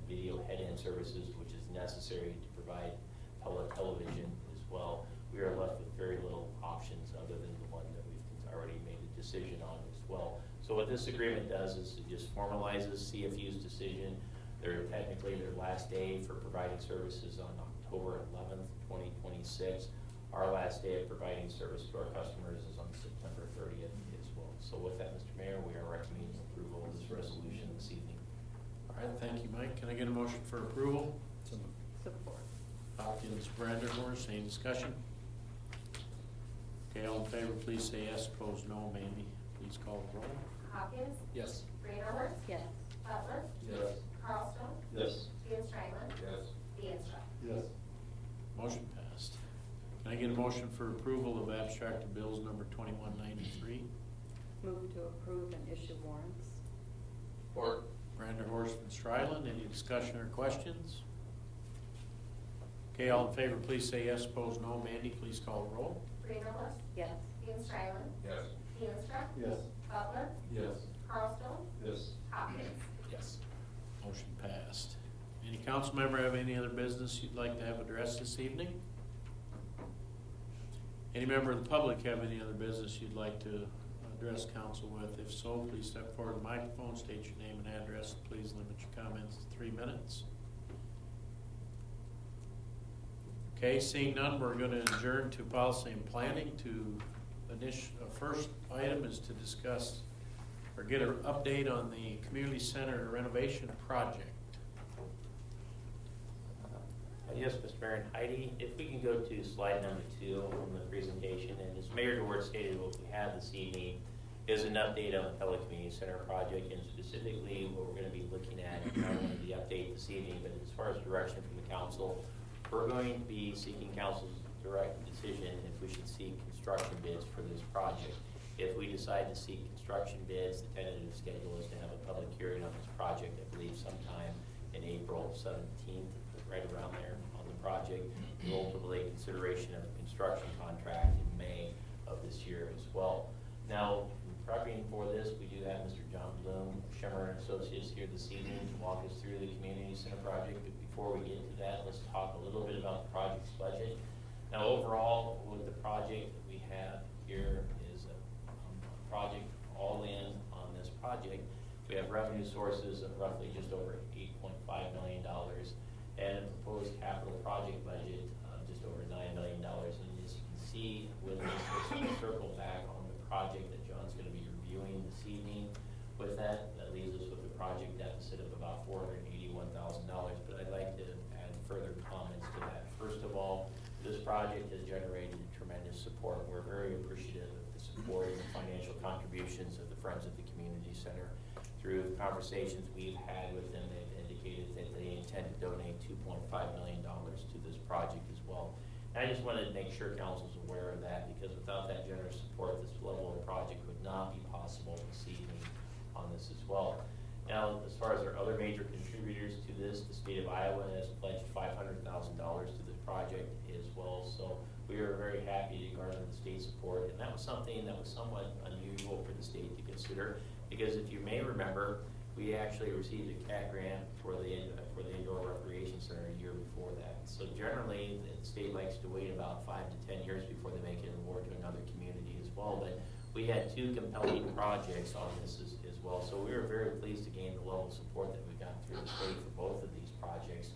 video head-end services, which is necessary to provide Pella television as well, we are left with very little options other than the one that we've already made a decision on as well. So what this agreement does is it just formalizes CFU's decision. They're technically their last day for providing services on October 11th, 2026. Our last day of providing service to our customers is on September 30th as well. So with that, Mr. Mayor, we are recommending approval of this resolution this evening. All right, thank you, Mike. Can I get a motion for approval? Support. Hopkins, Branderhorst, any discussion? Okay, all in favor, please say yes. Opposed, no. Mandy, please call the roll. Hopkins. Yes. Reindeerhorst. Yes. Butler. Yes. Carlstone. Yes. Van Strylen. Yes. Veenstra. Yes. Motion passed. Can Can I get a motion for approval of abstract of bills number 2193? Move to approve and issue warrants. Support. Brander, Horstman, Stryland, any discussion or questions? Okay, all in favor, please say yes. Opposed, no. Mandy, please call the roll. Reindeerlich, Yes. Van Strylen, Yes. Steenstra, Yes. Butler, Yes. Carlstone, Yes. Hopkins. Yes. Motion passed. Any council member have any other business you'd like to have addressed this evening? Any member of the public have any other business you'd like to address council with? If so, please step forward to the microphone, state your name and address, and please limit your comments to 3 minutes. Okay, seeing none, we're going to adjourn to policy and planning. First item is to discuss or get an update on the community center renovation project. Yes, Mr. Mayor and Heidi, if we can go to slide number 2 on the presentation, and as Mayor DeWart stated, what we have this evening is an update on the Pella Community Center project, and specifically what we're going to be looking at, not only the update this evening, but as far as direction from the council, we're going to be seeking council's direct decision if we should seek construction bids for this project. If we decide to seek construction bids, the tentative schedule is to have a public hearing on this project, I believe sometime in April 17th, right around there on the project. And ultimately, consideration of a construction contract in May of this year as well. Now, prepping for this, we do have Mr. John Bloom, Shimmer and Associates here this evening to walk us through the community center project. But before we get to that, let's talk a little bit about the project's budget. Now, overall, with the project that we have here is a project all in on this project. We have revenue sources of roughly just over $8.5 million and a proposed capital project budget of just over $9 million. And as you can see with this, we'll circle back on the project that John's going to be reviewing this evening. With that, that leaves us with a project deficit of about $481,000. But I'd like to add further comments to that. First of all, this project has generated tremendous support. We're very appreciative of the support and the financial contributions of the Friends of the Community Center. Through conversations we've had with them, they've indicated that they intend to donate $2.5 million to this project as well. And I just wanted to make sure council's aware of that, because without that generous support, this level of project would not be possible this evening on this as well. Now, as far as our other major contributors to this, the state of Iowa has pledged $500,000 to this project as well. So we are very happy to garner the state support, and that was something that was somewhat unusual for the state to consider, because if you may remember, we actually received a CAT grant for the indoor recreation center a year before that. So generally, the state likes to wait about 5 to 10 years before they make an award to another community as well. But we had 2 compelling projects on this as well. So we were very pleased to gain the level of support that we got through the state for both of these projects.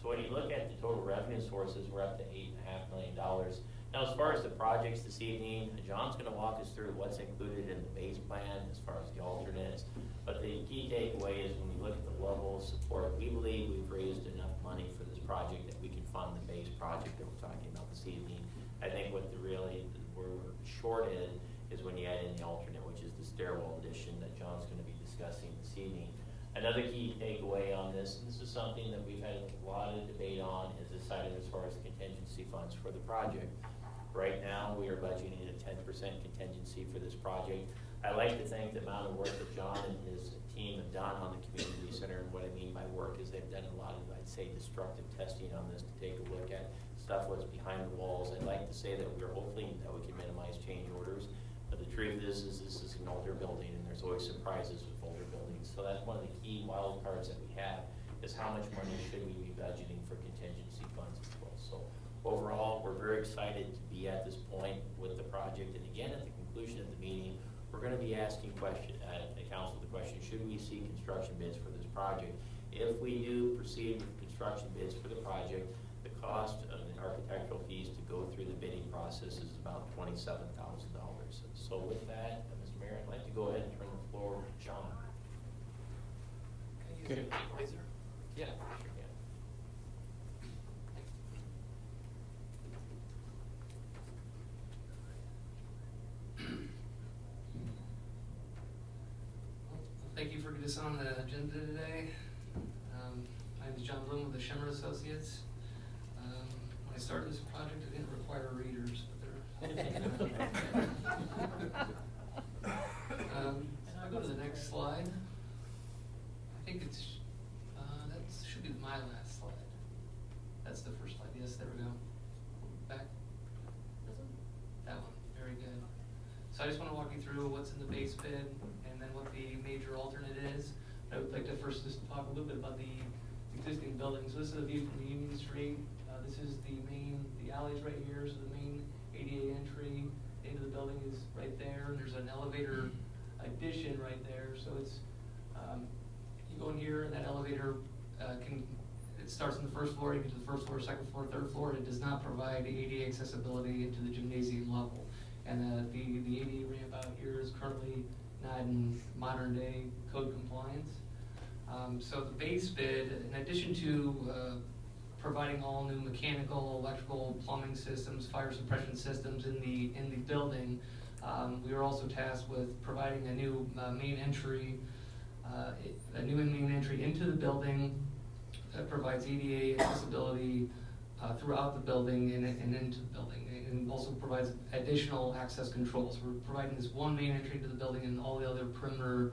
So when you look at the total revenue sources, we're up to $8.5 million. Now, as far as the projects this evening, John's going to walk us through what's included in the base plan as far as the alternates. But the key takeaway is when we look at the level of support, we believe we've raised enough money for this project that we can fund the base project that we're talking about this evening. I think what we're short in is when you add in the alternate, which is the stairwell addition that John's going to be discussing this evening. Another key takeaway on this, and this is something that we've had a lot of debate on, is this item as far as contingency funds for the project. Right now, we are budgeting a 10% contingency for this project. I like to think the amount of work that John and his team have done on the community center, and what I mean by work is they've done a lot of, I'd say, destructive testing on this to take a look at stuff what's behind the walls. I'd like to say that we're hoping that we can minimize change orders, but the truth is this is an older building, and there's always surprises with older buildings. So that's one of the key wild cards that we have, is how much money should we be budgeting for contingency funds as well. So overall, we're very excited to be at this point with the project. And again, at the conclusion of the meeting, we're going to be asking the council the question, should we see construction bids for this project? If we do proceed with construction bids for the project, the cost of the architectural fees to go through the bidding process is about $27,000. So with that, Mr. Mayor, I'd like to go ahead and turn the floor over to John. Okay. Yeah, sure can. Thank you for getting this on the agenda today. My name is John Bloom with the Shimmer Associates. When I started this project, it didn't require readers, but they're. I'll go to the next slide. I think it's, that should be my last slide. That's the first slide, yes, there we go. Back. That one, very good. So I just want to walk you through what's in the base bid and then what the major alternate is. I would like to first just talk a little bit about the existing buildings. So this is a view from the Union Street. This is the alley's right here, so the main ADA entry into the building is right there. There's an elevator addition right there, so it's, you go in here and that elevator it starts on the first floor, you get to the first floor, second floor, third floor. It does not provide ADA accessibility into the gymnasium level. And the ADA ramp out here is currently not in modern day code compliance. So the base bid, in addition to providing all new mechanical, electrical, plumbing systems, fire suppression systems in the building, we were also tasked with providing a new main entry into the building that provides ADA accessibility throughout the building and into the building, and also provides additional access controls. We're providing this one main entry to the building, and all the other perimeter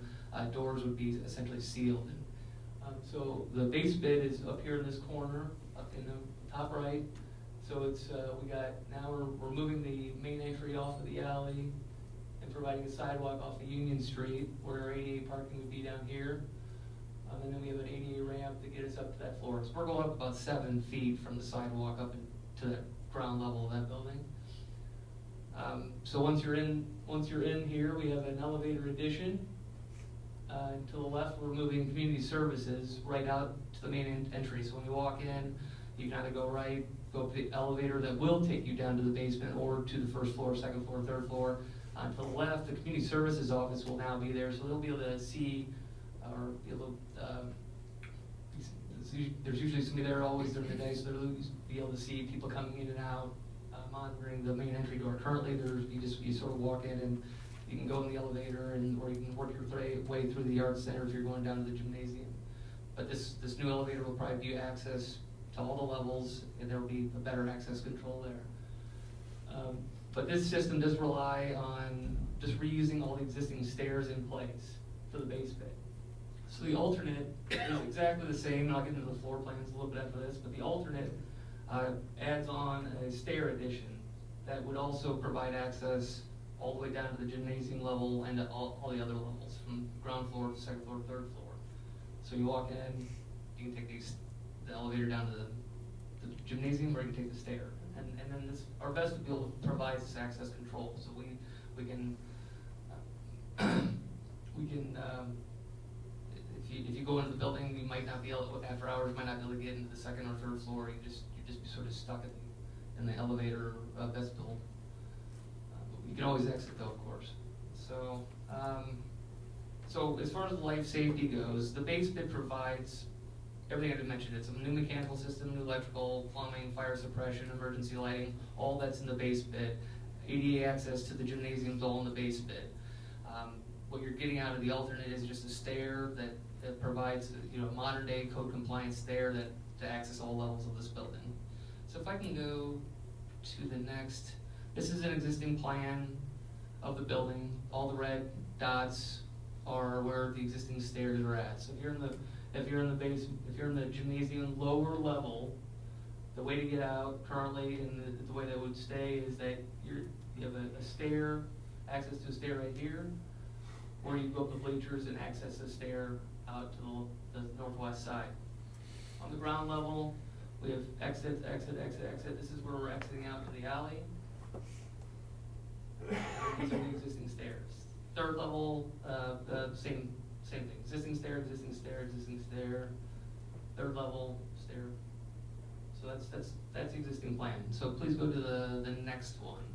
doors would be essentially sealed. So the base bid is up here in this corner, up in the top right. So it's now we're moving the main entry off of the alley and providing a sidewalk off of Union Street where our ADA parking would be down here. And then we have an ADA ramp to get us up to that floor. So we're going up about 7 feet from the sidewalk up to the ground level of that building. So once you're in here, we have an elevator addition. To the left, we're moving community services right out to the main entry. So when you walk in, you kind of go right, go up the elevator that will take you down to the basement or to the first floor, second floor, third floor. To the left, the community services office will now be there, so they'll be able to see, or be able to, there's usually somebody there always during the day, so they'll be able to see people coming in and out, monitoring the main entry door. Currently, you sort of walk in and you can go in the elevator, or you can work your way through the art center if you're going down to the gymnasium. But this new elevator will probably give you access to all the levels, and there will be a better access control there. But this system does rely on just reusing all the existing stairs in place for the base bid. So the alternate is exactly the same, and I'll get into the floor plans a little bit after this, but the alternate adds on a stair addition that would also provide access all the way down to the gymnasium level and to all the other levels, from ground floor to second floor, third floor. So you walk in, you can take the elevator down to the gymnasium, or you can take the stair. And then our vestibule provides this access control, so we can if you go into the building, you might not be able to, after hours, might not be able to get into the second or third floor. You just be sort of stuck in the elevator vestibule. You can always exit though, of course. So so as far as life safety goes, the base bid provides everything I just mentioned. It's a new mechanical system, new electrical, plumbing, fire suppression, emergency lighting, all that's in the base bid. ADA access to the gymnasium's all in the base bid. What you're getting out of the alternate is just a stair that provides, modern day code compliance stair to access all levels of this building. So if I can go to the next, this is an existing plan of the building. All the red dots are where the existing stairs are at. So if you're in the gymnasium lower level, the way to get out currently, and the way that would stay, is that you have a stair, access to a stair right here, or you go up the bleachers and access the stair out to the northwest side. On the ground level, we have exit. This is where we're exiting out to the alley. These are the existing stairs. Third level, same thing. Existing stair. Third level stair. So that's the existing plan. So please go to the next one.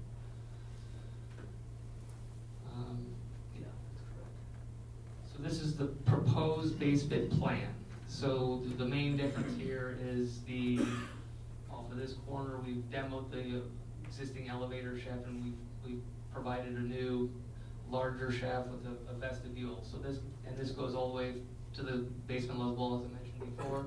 Yeah, that's correct. So this is the proposed base bid plan. So the main difference here is off of this corner, we've demoed the existing elevator shaft, and we've provided a new larger shaft with a vestibule. So this goes all the way to the basement level, as I mentioned before.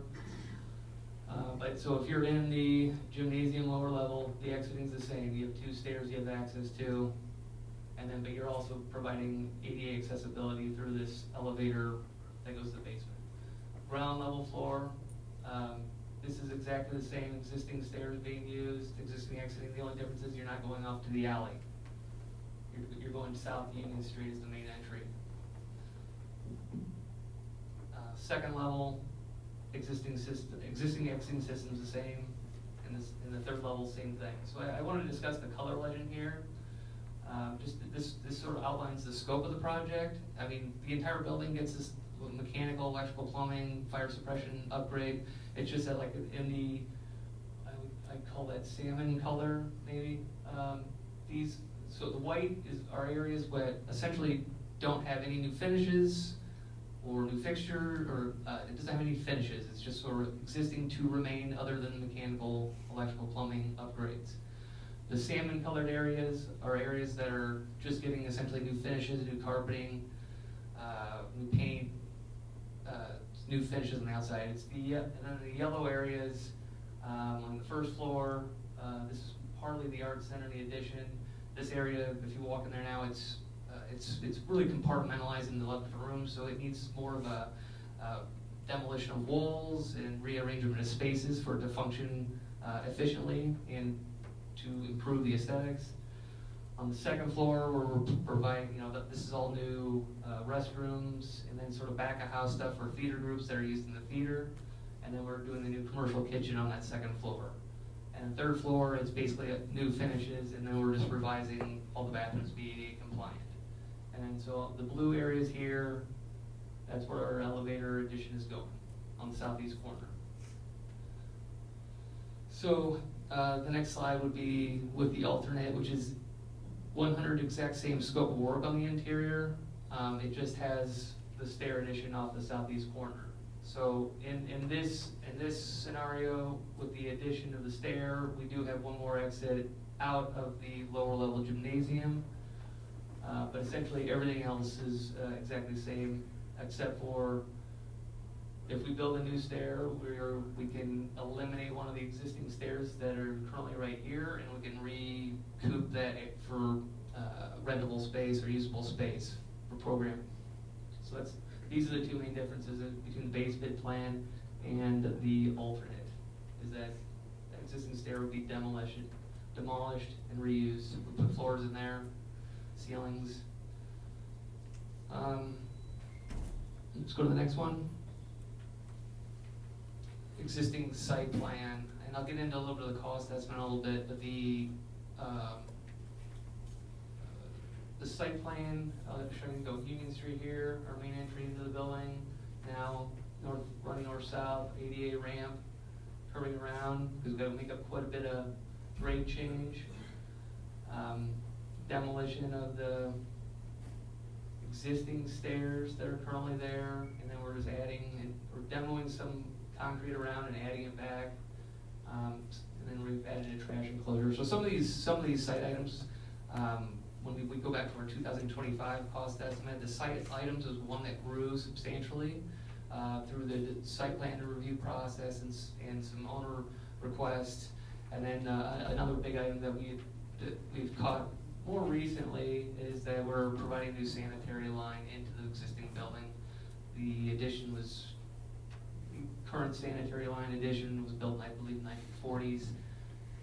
But so if you're in the gymnasium lower level, the exiting's the same. You have 2 stairs you have access to. And then, but you're also providing ADA accessibility through this elevator that goes to the basement. Ground level floor, this is exactly the same, existing stairs being used, existing exiting. The only difference is you're not going off to the alley. You're going south Union Street as the main entry. Second level, existing exiting system's the same, and the third level, same thing. So I want to discuss the color legend here. Just this sort of outlines the scope of the project. I mean, the entire building gets this mechanical, electrical, plumbing, fire suppression upgrade. It's just that, like, in the, I call that salmon color, maybe. So the white are areas that essentially don't have any new finishes or new fixture, or it doesn't have any finishes. It's just sort of existing to remain other than mechanical, electrical, plumbing upgrades. The salmon colored areas are areas that are just getting essentially new finishes, new carpeting, new paint, new finishes on the outside. And then the yellow areas on the first floor, this is partly the art center, the addition. This area, if you walk in there now, it's really compartmentalized in the 11 different rooms, so it needs more of a demolition of walls and rearrangement of spaces for it to function efficiently and to improve the aesthetics. On the second floor, we're providing, this is all new restrooms, and then sort of back of house stuff for theater groups that are used in the theater. And then we're doing the new commercial kitchen on that second floor. And the third floor, it's basically new finishes, and then we're just revising all the bathrooms to be ADA compliant. And then so the blue areas here, that's where our elevator addition is going, on the southeast corner. So the next slide would be with the alternate, which is 100 exact same scope of work on the interior. It just has the stair addition off the southeast corner. So in this scenario, with the addition of the stair, we do have one more exit out of the lower level gymnasium. But essentially everything else is exactly the same, except for if we build a new stair, we can eliminate one of the existing stairs that are currently right here, and we can recoup that for rentable space or usable space for programming. So these are the 2 main differences between the base bid plan and the alternate, is that the existing stair would be demolished and reused. We put floors in there, ceilings. Let's go to the next one. Existing site plan, and I'll get into a little bit of the cost estimate in a little bit, but the site plan, I'll show you go Union Street here, our main entry into the building. Now running north-south, ADA ramp, curving around, because we've got to make up quite a bit of grade change. Demolition of the existing stairs that are currently there, and then we're just we're demoing some concrete around and adding it back, and then we've added a trash enclosure. So some of these site items, when we go back to our 2025 cost estimate, the site items is one that grew substantially through the site plan review process and some owner requests, and then another big item that we've caught more recently is that we're providing a new sanitary line into the existing building. The addition current sanitary line addition was built, I believe, in the 1940s,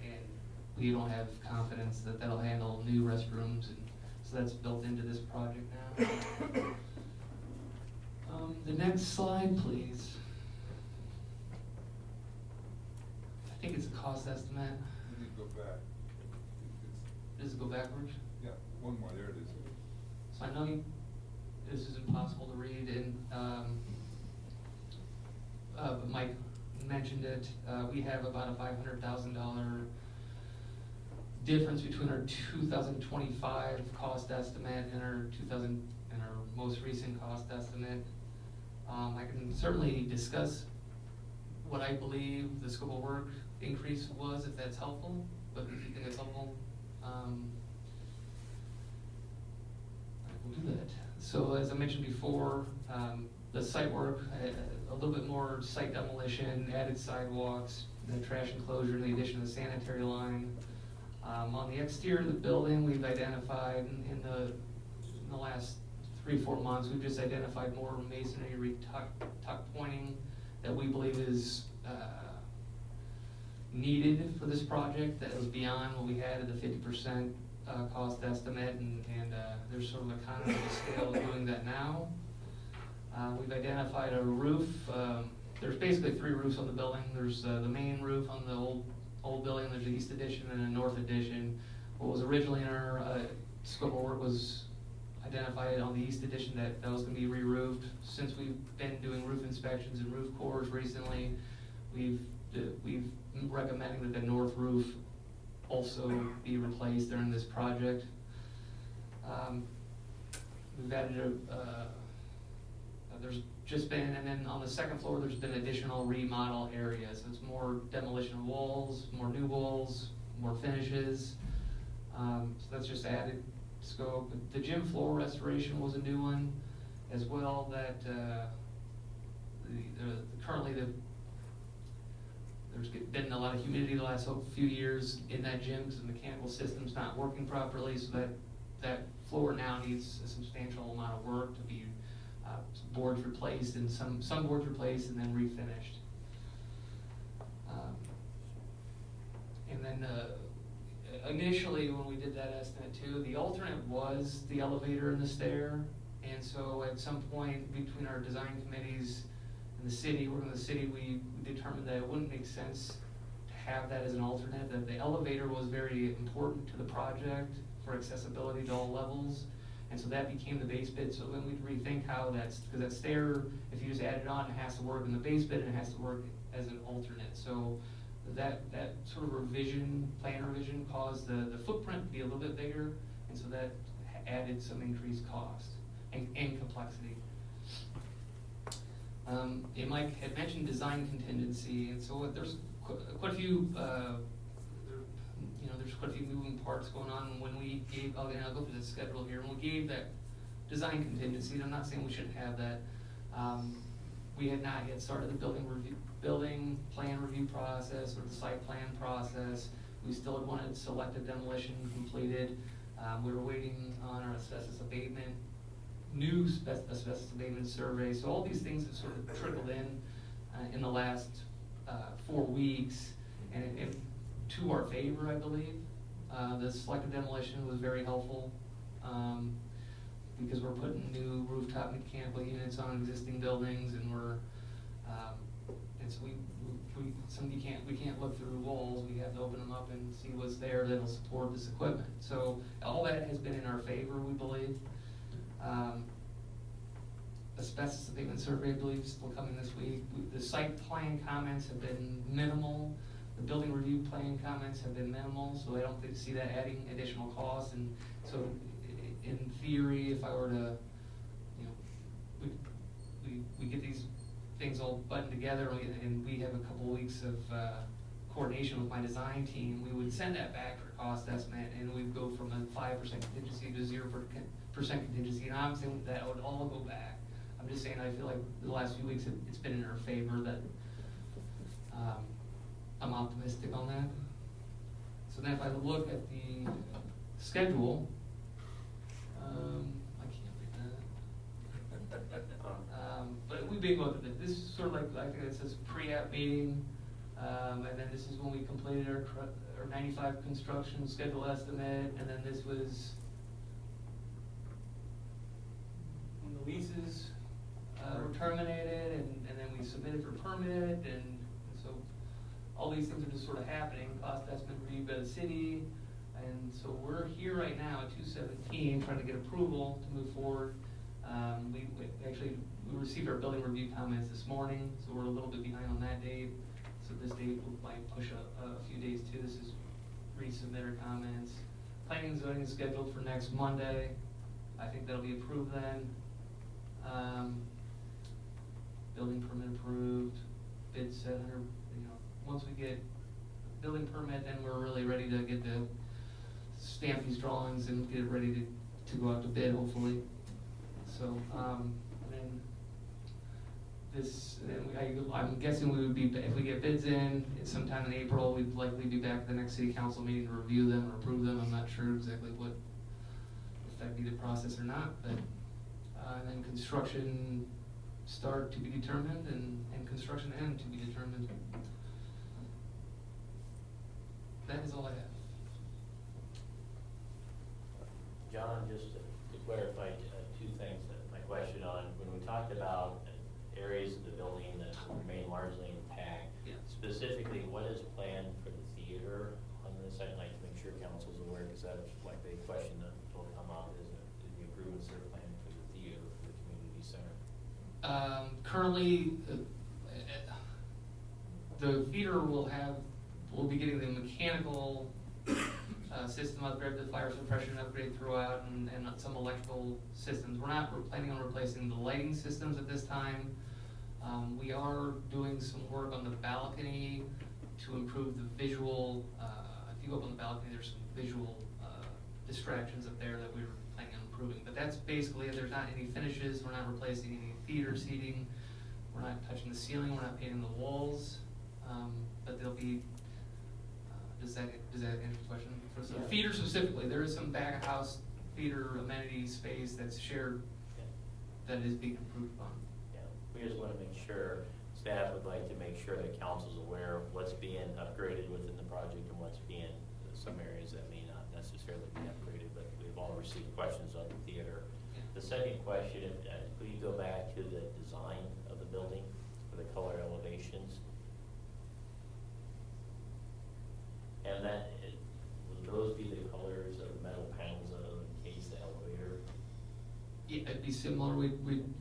and we don't have confidence that that'll handle new restrooms, and so that's built into this project now. The next slide, please. I think it's a cost estimate. You need to go back. Does it go backwards? Yeah, one more, there it is. So I know this is impossible to read, and but Mike mentioned it. We have about a $500,000 difference between our 2025 cost estimate and our most recent cost estimate. I can certainly discuss what I believe the scope of work increase was, if that's helpful. But if you think it's helpful, I will do that. So as I mentioned before, the site work, a little bit more site demolition, added sidewalks, the trash enclosure, the addition of the sanitary line. On the exterior of the building, we've identified in the last 3-4 months, we've just identified more masonry tuck pointing that we believe is needed for this project, that was beyond what we had at the 50% cost estimate, and there's sort of economy of scale of doing that now. We've identified a roof. There's basically 3 roofs on the building. There's the main roof on the old building, there's the east addition and a north addition. What was originally in our scope of work was identified on the east addition that was gonna be re-roofed. Since we've been doing roof inspections and roof cores recently, we've recommending that the north roof also be replaced during this project. We've added there's just been, and then on the second floor, there's been additional remodel areas. So it's more demolition of walls, more new walls, more finishes. So that's just added scope. The gym floor restoration was a new one as well, that currently there's been a lot of humidity the last few years in that gym because the mechanical system's not working properly, so that floor now needs a substantial amount of work to be boards replaced, and some boards replaced and then refinished. And then initially when we did that estimate too, the alternate was the elevator and the stair, and so at some point between our design committees and the city, working with the city, we determined that it wouldn't make sense to have that as an alternate, that the elevator was very important to the project for accessibility to all levels. And so that became the base bid. So then we'd rethink how because that stair, if you just add it on, it has to work in the base bid and it has to work as an alternate. So that sort of plan revision caused the footprint to be a little bit bigger, and so that added some increased cost and complexity. And Mike had mentioned design contingency, and so there's quite a few, there's quite a few moving parts going on. When we gave, I'll go through the schedule here, when we gave that design contingency, and I'm not saying we shouldn't have that, we had not yet started the building plan review process or the site plan process. We still had wanted selective demolition completed. We were waiting on our asbestos abatement, new asbestos abatement survey. So all these things have sort of trickled in the last 4 weeks, and to our favor, I believe. The selective demolition was very helpful because we're putting new rooftop mechanical units on existing buildings, and so we can't look through walls. We have to open them up and see what's there that'll support this equipment. So all that has been in our favor, we believe. Asbestos abatement survey, I believe, is still coming this week. The site plan comments have been minimal. The building review plan comments have been minimal, so I don't see that adding additional costs. And so, in theory, if I were to, we get these things all buttoned together, and we have a couple of weeks of coordination with my design team, we would send that back for cost estimate, and we'd go from a 5% contingency to 0% contingency. And I'm saying that would all go back. I'm just saying I feel like the last few weeks it's been in our favor, that I'm optimistic on that. So then if I look at the schedule, I can't read that. But we've been going through this. This is sort of like I think it says pre-app meeting, and then this is when we completed our 95 construction schedule estimate, and then this was when the leases were terminated, and then we submitted for permit, and so all these things are just sort of happening. Cost estimate reviewed by the city, and so we're here right now at 2/17 trying to get approval to move forward. We received our building review comments this morning, so we're a little bit behind on that date. So this date might push a few days too. This is resubmit our comments. Planning and zoning is scheduled for next Monday. I think that'll be approved then. Building permit approved, bid set under, once we get building permit, then we're really ready to get stamp these drawings and get it ready to go out to bid, hopefully. So, then this, I'm guessing we would be, if we get bids in, it's sometime in April, we'd likely be back at the next city council meeting to review them or approve them. I'm not sure exactly what, if that'd be the process or not, but, and then construction start to be determined and construction end to be determined. That is all I have. John, just to clarify two things that my question on, when we talked about areas of the building that will remain largely intact, Yeah. specifically, what is planned for the theater on this? I'd like to make sure council's aware, because that's like the question that will come up, is the improvements that are planned for the theater, for the community center. Currently, the theater will be getting the mechanical system upgrade, the fire suppression upgrade throughout, and some electrical systems. We're planning on replacing the lighting systems at this time. We are doing some work on the balcony to improve the visual, if you go up on the balcony, there's some visual distractions up there that we were planning on improving. But that's basically it. There's not any finishes, we're not replacing any theater seating, we're not touching the ceiling, we're not painting the walls, but there'll be, does that answer the question? For the Yeah. theater specifically, there is some back of house theater amenity space that's shared that is being improved upon. Yeah, we just want to make sure, staff would like to make sure that council's aware of what's being upgraded within the project and what's being, some areas that may not necessarily be upgraded, but we've all received questions on the theater. Yeah. The second question, could you go back to the design of the building for the color elevations? And that, will those be the colors of the metal panels that will encase the elevator? Yeah, it'd be similar. We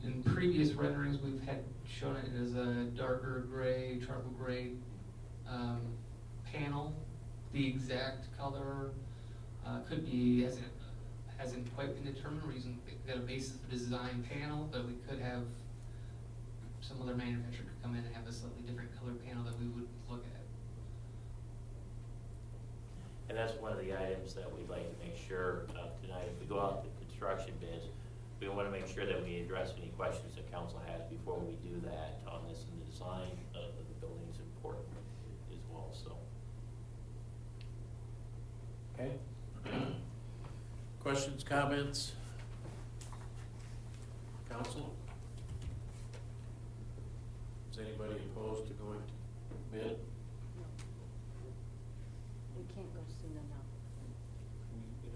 in previous renderings, we've had shown it as a darker gray, charcoal gray panel. The exact color could be, hasn't quite been determined. We're got a basis of design panel, but we could have some other manufacturer could come in and have a slightly different color panel that we would look at. And that's one of the items that we'd like to make sure of tonight. If we go out to construction bids, we want to make sure that we address any questions that council has before we do that on this, and the design of the building is important as well, so. Okay. Questions, comments? Council? Is anybody opposed to going to bid? We can't go soon enough. We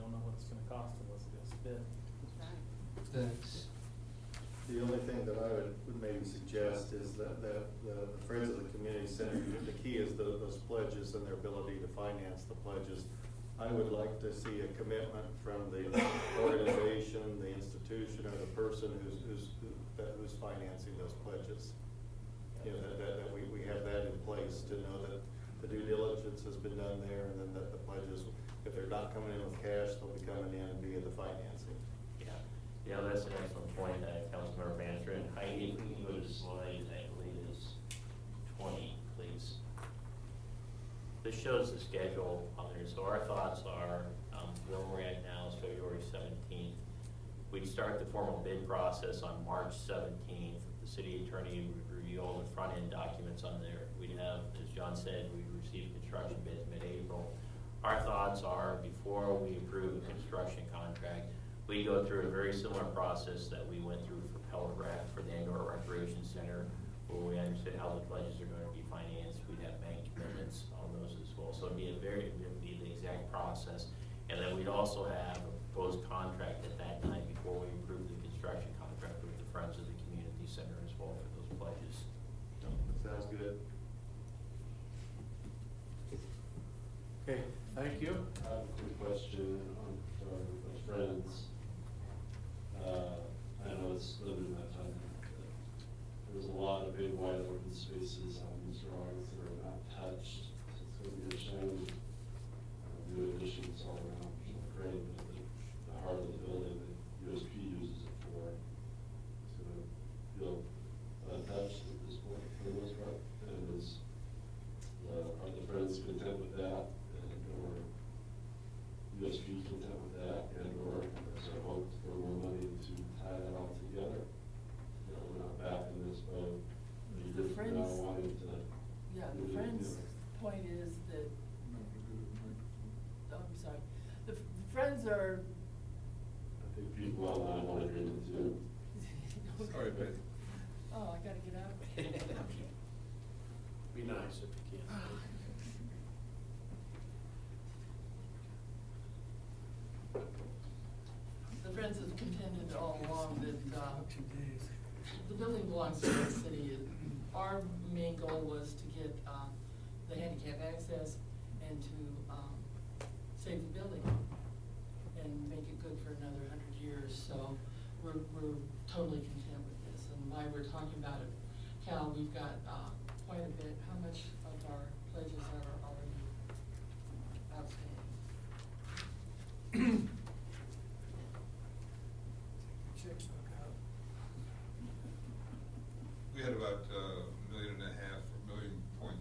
don't know what it's gonna cost unless it gets bid. That's, The only thing that I would maybe suggest is that the Friends of the Community Center, the key is those pledges and their ability to finance the pledges. I would like to see a commitment from the organization, the institution, or the person who's financing those pledges. You know, that we have that in place to know that the due diligence has been done there, and then that the pledges, if they're not coming in with cash, they'll be coming in via the financing. Yeah, that's an excellent point, Councilmember Bannister. And Heidi, if we can go to slide, I believe it's 20, please. This shows the schedule on there. So our thoughts are, where we're at now is February 17th. We'd start the formal bid process on March 17th. The city attorney would review all the front end documents on there. We'd have, as John said, we received construction bids mid-April. Our thoughts are, before we approve a construction contract, we go through a very similar process that we went through for Pella for the Indoor Recreation Center, where we understand how the pledges are going to be financed. We'd have bank commitments on those as well. So it'd be the exact process. And then we'd also have a proposed contract at that time before we approve the construction contract with the Friends of the Community Center as well for those pledges. Sounds good. Okay, thank you. I have a quick question on for Friends. I know it's limited amount of time, but there's a lot of big wide open spaces on these drawings that are not touched. So it's going to be a shame. New additions all around, which is great, but the heart of the building that USP uses it for is going to feel untouched at this point for the most part. And are the Friends content with that? Or USP content with that, and or is there hope for more money to tie ahead, Betty. Oh, I gotta get out? Be nice if you can. The Friends have contended all along that, the building belongs to the city. Our main goal was to get, the handicap access and to, save the building and make it good for another 100 years. So we're totally content with this. And while we're talking about it, Cal, we've got, quite a bit. How much of our pledges are already outstanding? We had about $1.5 million, or $1.3 million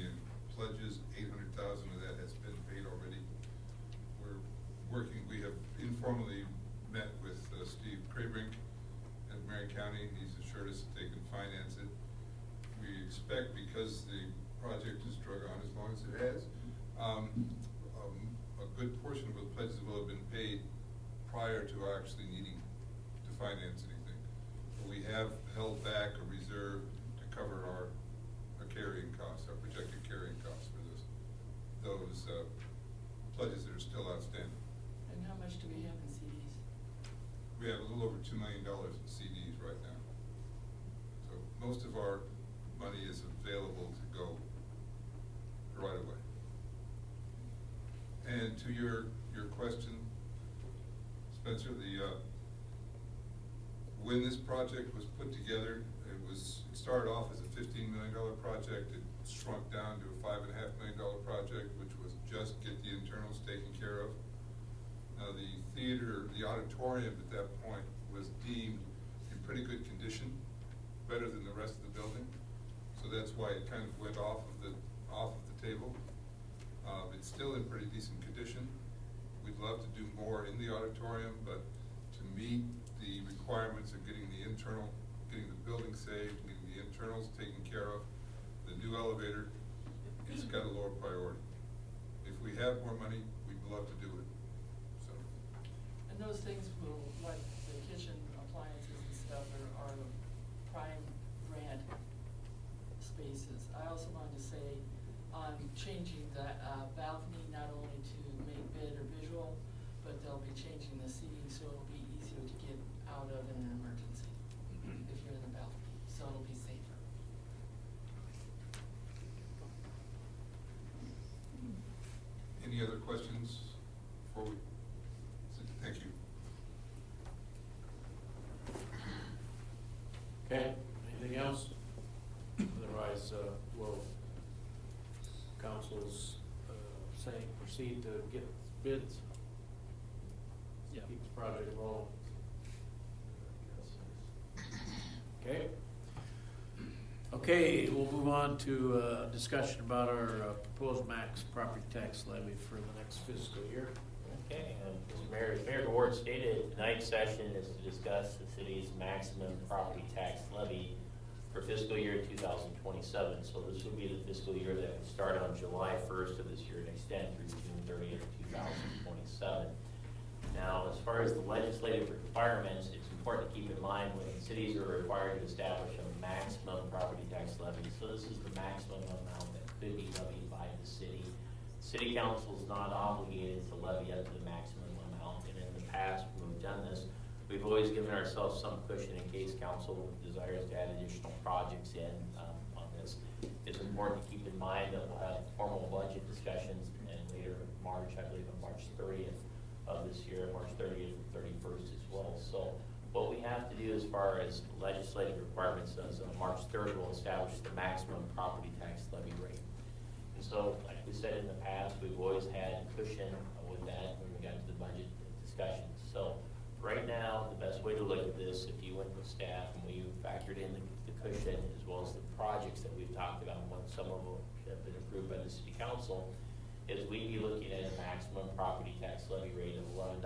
in pledges. 800,000 of that has been paid already. We're working, we have informally met with Steve Craybrink at Marion County. He's assured us that they can finance it. We expect, because the project has drug on as long as it has, a good portion of the pledges will have been paid prior to actually needing to finance anything. But we have held back a reserve to cover our carrying costs, our projected carrying costs for those pledges that are still outstanding. And how much do we have in CDs? We have a little over $2 million in CDs right now. So most of our money is available to go right away. And to your question, Spencer, when this project was put together, it started off as a $15 million project. It shrunk down to a $5.5 million project, which was just get the internals taken care of. Now the theater, the auditorium at that point was deemed in pretty good condition, better than the rest of the building. So that's why it kind of went off of the table. It's still in pretty decent condition. We'd love to do more in the auditorium, but to meet the requirements of getting the building saved, getting the internals taken care of, the new elevator, it's got a lower priority. If we have more money, we'd love to do it. So. And those things will, like the kitchen appliances and stuff, are prime brand spaces. I also wanted to say on changing the balcony, not only to make bid or visual, but they'll be changing the seating so it'll be easier to get out of in an emergency if you're in the balcony, so it'll be safer. Any other questions before we, thank you. Okay, anything else? Otherwise, will council's saying proceed to get bids? Yeah. Keep the project rolling. Okay. Okay, we'll move on to discussion about our proposed max property tax levy for the next fiscal year. Okay, Mr. Mayor, as Mayor DeWart stated, tonight's session is to discuss the city's maximum property tax levy for fiscal year 2027. So this would be the fiscal year that would start on July 1st of this year and extend through June 30th of 2027. Now, as far as the legislative requirements, it's important to keep in mind when cities are required to establish a maximum property tax levy. So this is the maximum amount that could be levied by the city. City council is not obligated to levy up to the maximum amount, and in the past, when we've done this, we've always given ourselves some cushion in case council desires to add additional projects in on this. It's important to keep in mind that we'll have formal budget discussions in later March, I believe on March 30th of this year, March 30th and 31st as well. So what we have to do as far as legislative requirements is on March 3rd, we'll establish the maximum property tax levy rate. And so, like we said in the past, we've always had cushion with that when we got to the budget discussions. So right now, the best way to look at this, if you went with staff and we factored in the cushion as well as the projects that we've talked about, and some of them have been approved by the city council, is we'd be looking at a maximum property tax levy rate of $11.33.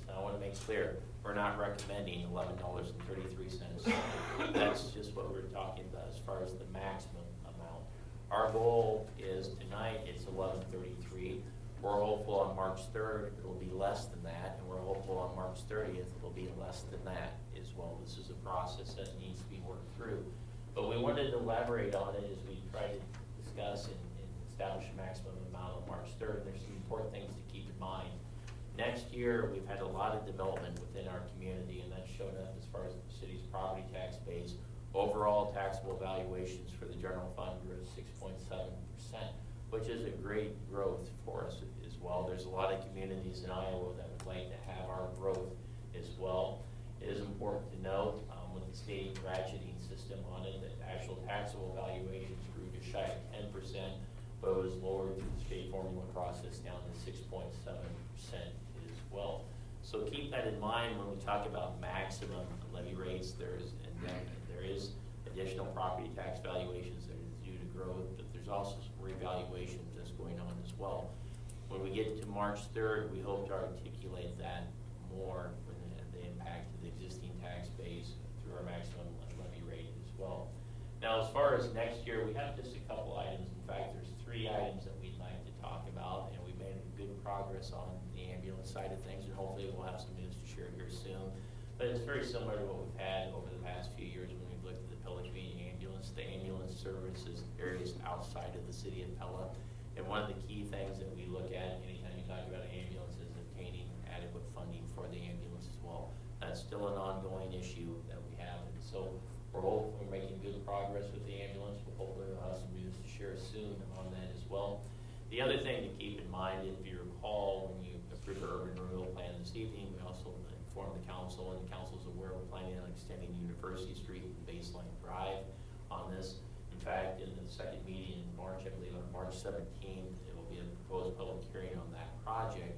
Now I want to make clear, we're not recommending $11.33. That's just what we're talking about as far as the maximum amount. Our goal is tonight, it's $11.33. We're hopeful on March 3rd, it'll be less than that, and we're hopeful on March 30th, it'll be less than that as well this is a process that needs to be worked through. But we wanted to elaborate on it as we try to discuss and establish a maximum amount on March 3rd. There's some important things to keep in mind. Next year, we've had a lot of development within our community, and that's shown up as far as the city's property tax base. Overall taxable valuations for the general fund grew at 6.7%, which is a great growth for us as well. There's a lot of communities in Iowa that would like to have our growth as well. It is important to note with the state ratcheting system on it that actual taxable valuations grew just shy of 10%, but it was lowered through the state formula process down to 6.7% as well. So keep that in mind when we talk about maximum levy rates. There is additional property tax valuations that is due to growth, but there's also some revaluation that's going on as well. When we get to March 3rd, we hope to articulate that more when the impact of the existing tax base through our maximum levy rate as well. Now, as far as next year, we have just a couple items. In fact, there's 3 items that we'd like to talk about, and we made good progress on the ambulance side of things, and hopefully we'll have some news to share here soon. But it's very similar to what we've had over the past few years when we've looked at the Pella Community Ambulance, the ambulance services areas outside of the City of Pella. And one of the key things that we look at anytime you talk about an ambulance is obtaining adequate funding for the ambulance as well. That's still an ongoing issue that we have. And so we're making good progress with the ambulance. Hopefully we'll have some news to share soon on that as well. The other thing to keep in mind, if you recall, when you approved the urban renewal plan this evening, we also informed the council, and the council is aware we're planning on extending University Street and Baseline Drive on this. In fact, in the second meeting in March, I believe on March 17th, it will be a proposed public hearing on that project.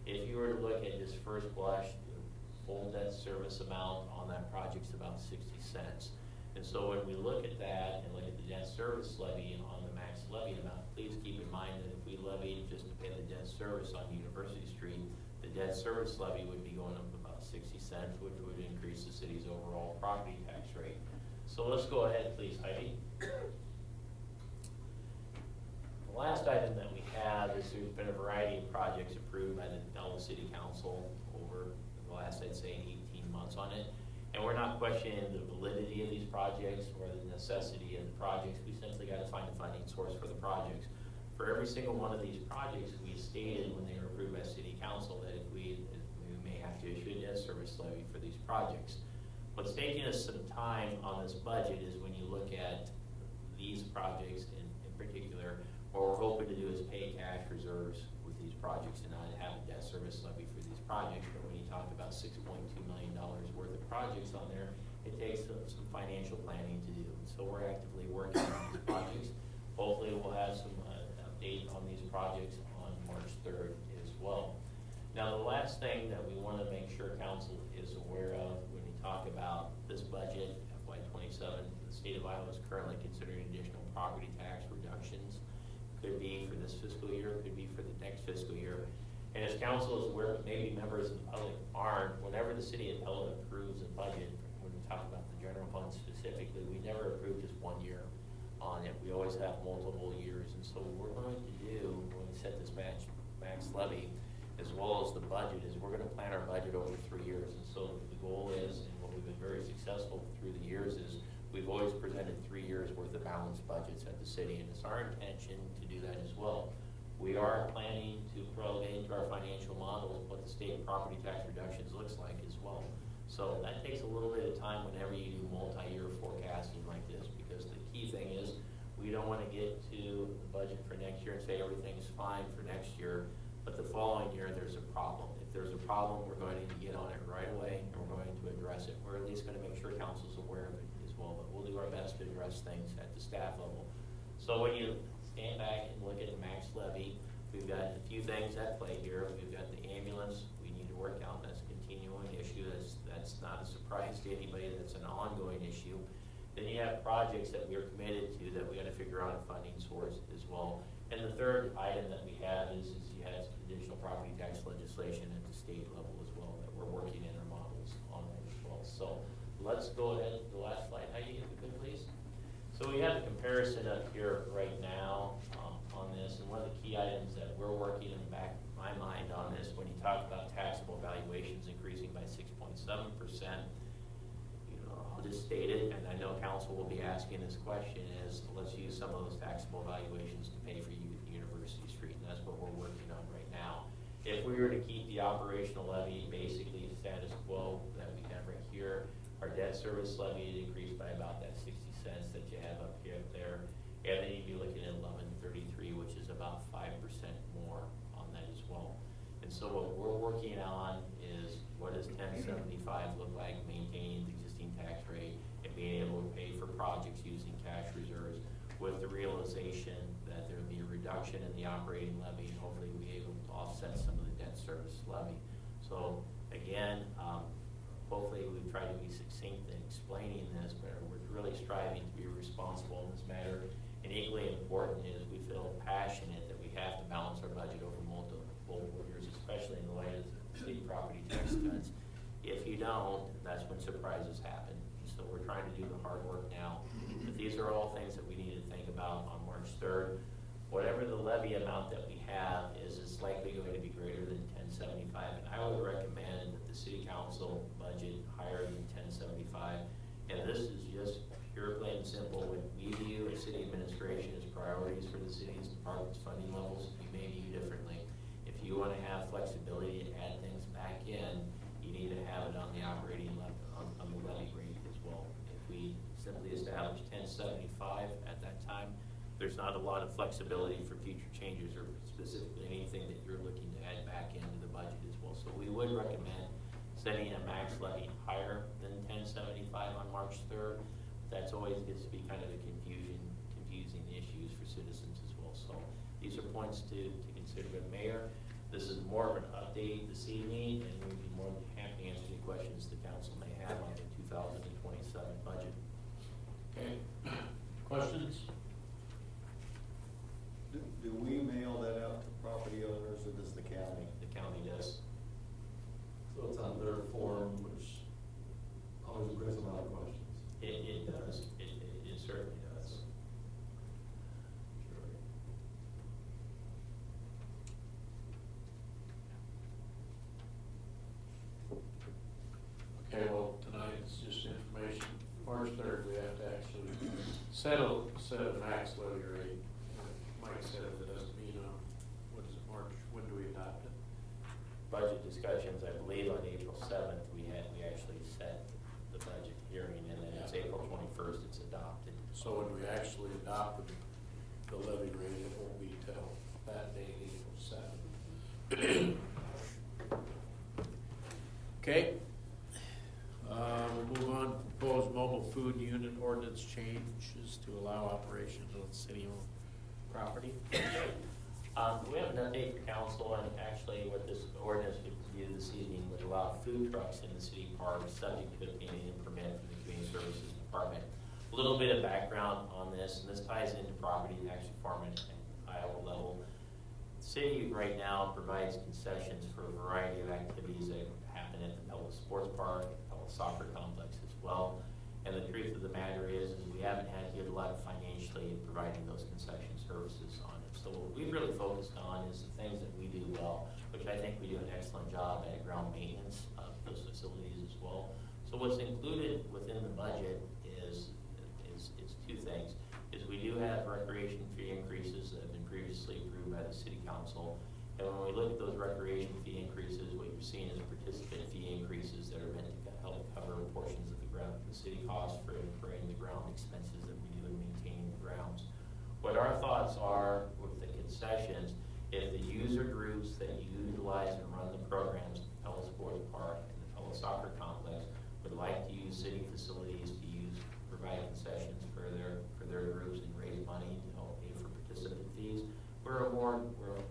If you were to look at this first blush, the full debt service amount on that project is about 60 cents. And so when we look at that and look at the debt service levy on the max levy amount, please keep in mind that if we levied just to pay the debt service on University Street, the debt service levy would be going up about 60 cents, which would increase the city's overall property tax rate. So let's go ahead, please, Heidi. The last item that we have is there's been a variety of projects approved by the Pella City Council over the last, I'd say, 18 months on it. And we're not questioning the validity of these projects or the necessity of the projects. We simply got to find a funding source for the projects. For every single one of these projects, we stated when they were approved by City Council that if we may have to issue a debt service levy for these projects. What's taking us some time on this budget is when you look at these projects in particular, what we're hoping to do is pay cash reserves with these projects and not have a debt service levy for these projects. But when you talk about $6.2 million worth of projects on there, it takes some financial planning to do. And so we're actively working on these projects. Hopefully we'll have some update on these projects on March 3rd as well. Now, the last thing that we want to make sure council is aware of when you talk about this budget, FY27, the state of Iowa is currently considering additional property tax reductions. Could be for this fiscal year, could be for the next fiscal year. And as council is aware, but maybe members of the public aren't, whenever the city of Pella approves a budget, when we talk about the general fund specifically, we never approve just 1 year on it. We always have multiple years. And so what we're going to do when we set this max levy, as well as the budget, is we're going to plan our budget over 3 years. And so the goal is, and what we've been very successful through the years is, we've always presented 3 years worth of balanced budgets at the city, and it's our intention to do that as well. We are planning to plug into our financial models what the state property tax reductions looks like as well. So that takes a little bit of time whenever you do multi-year forecasting like this, because the key thing is we don't want to get to the budget for next year and say everything's fine for next year, but the following year there's a problem. If there's a problem, we're going to get on it right away, and we're going to address it. We're at least going to make sure council's aware of it as well, but we'll do our best to address things at the staff level. So when you stand back and look at the max levy, we've got a few things at play here. We've got the ambulance we need to work out. That's a continuing issue. That's not a surprise to anybody. That's an ongoing issue. Then you have projects that we're committed to that we got to figure out a funding source as well. And the third item that we have is you have some additional property tax legislation at the state level as well that we're working in our models on that as well. So let's go ahead to the last slide. Heidi, if you could, please. So we have a comparison up here right now on this, and one of the key items that we're working in the back of my mind on this, when you talk about taxable valuations increasing by 6.7%, know council will be asking this question is, let's use some of those taxable valuations to pay for University Street, and that's what we're working on right now. If we were to keep the operational levy basically status quo that we have right here, our debt service levy increased by about that 60 cents that you have up here, up there, and then you'd be looking at 1133, which is about 5% more on that as well. And so what we're working on is, what does 1075 look like, maintaining the existing tax rate and being able to pay for projects using cash reserves, with the realization that there will be a reduction in the operating levy, and hopefully we'll be able to offset some of the debt service levy. So again, hopefully we've tried to be succinct in explaining this, but we're really striving to be responsible in this matter. And equally important is we feel passionate that we have to balance our budget over multiple years, especially in the light of state property tax cuts. If you don't, that's when surprises happen. So we're trying to do the hard work now. But these are all things that we need to think about on March 3rd. Whatever the levy amount that we have is likely going to be greater than 1075. And I would recommend that the city council budget higher than 1075. And this is just pure, plain and simple. What we view as city administration as priorities for the city's department's funding levels, we may view differently. If you want to have flexibility to add things back in, you need to have it on the operating level, on the levy rate as well. If we simply establish 1075 at that time, there's not a lot of flexibility for future changes or specifically anything that you're looking to add back into the budget as well. So we would recommend setting a max levy higher than 1075 on March 3rd. That's always gets to be kind of a confusing issues for citizens as well. So these are points to consider. But Mayor, this is more of an update this evening, and we'd be more than happy to answer any questions the council may have on the 2027 budget. Okay, questions? Do we mail that out to property owners, or does the county? The county does. So it's on their form, which always brings a lot of questions. It does. It certainly does. Okay, well, tonight it's just information. March 3rd, we have to actually set a max levy rate. Mike said if it doesn't mean, what is it, March, when do we adopt it? Budget discussions, I believe on April 7th, we actually set the budget hearing, and then it's April 21st, it's adopted. So when we actually adopt the levy rate, it won't be till that day, April 7th. Okay. We'll move on. Proposed mobile food unit ordinance changes to allow operations on city-owned property. We have an update for council, and actually what this ordinance would do this evening would allow food trucks in the city park subject to obtaining a permit from the Community Services Department. A little bit of background on this, and this ties into property tax reform at Iowa level. The city right now provides concessions for a variety of activities that happen at the Pella Sports Park, Pella Soccer Complex as well. And the truth of the matter is we haven't had to give a lot financially in providing those concession services on it. So what we've really focused on is the things that we do well, which I think we do an excellent job at ground maintenance of those facilities as well. So what's included within the budget is two things. Is we do have recreation fee increases that have been previously approved by the city council. And when we look at those recreation fee increases, what you're seeing is participant fee increases that are meant to help cover portions of the city costs for incurring the ground expenses that we do in maintaining the grounds. What our thoughts are with the concessions, if the user groups that utilize and run the programs at the Pella Sports Park and the Pella Soccer Complex would like to use city facilities to provide concessions for their groups and raise money to help pay for participant fees, we're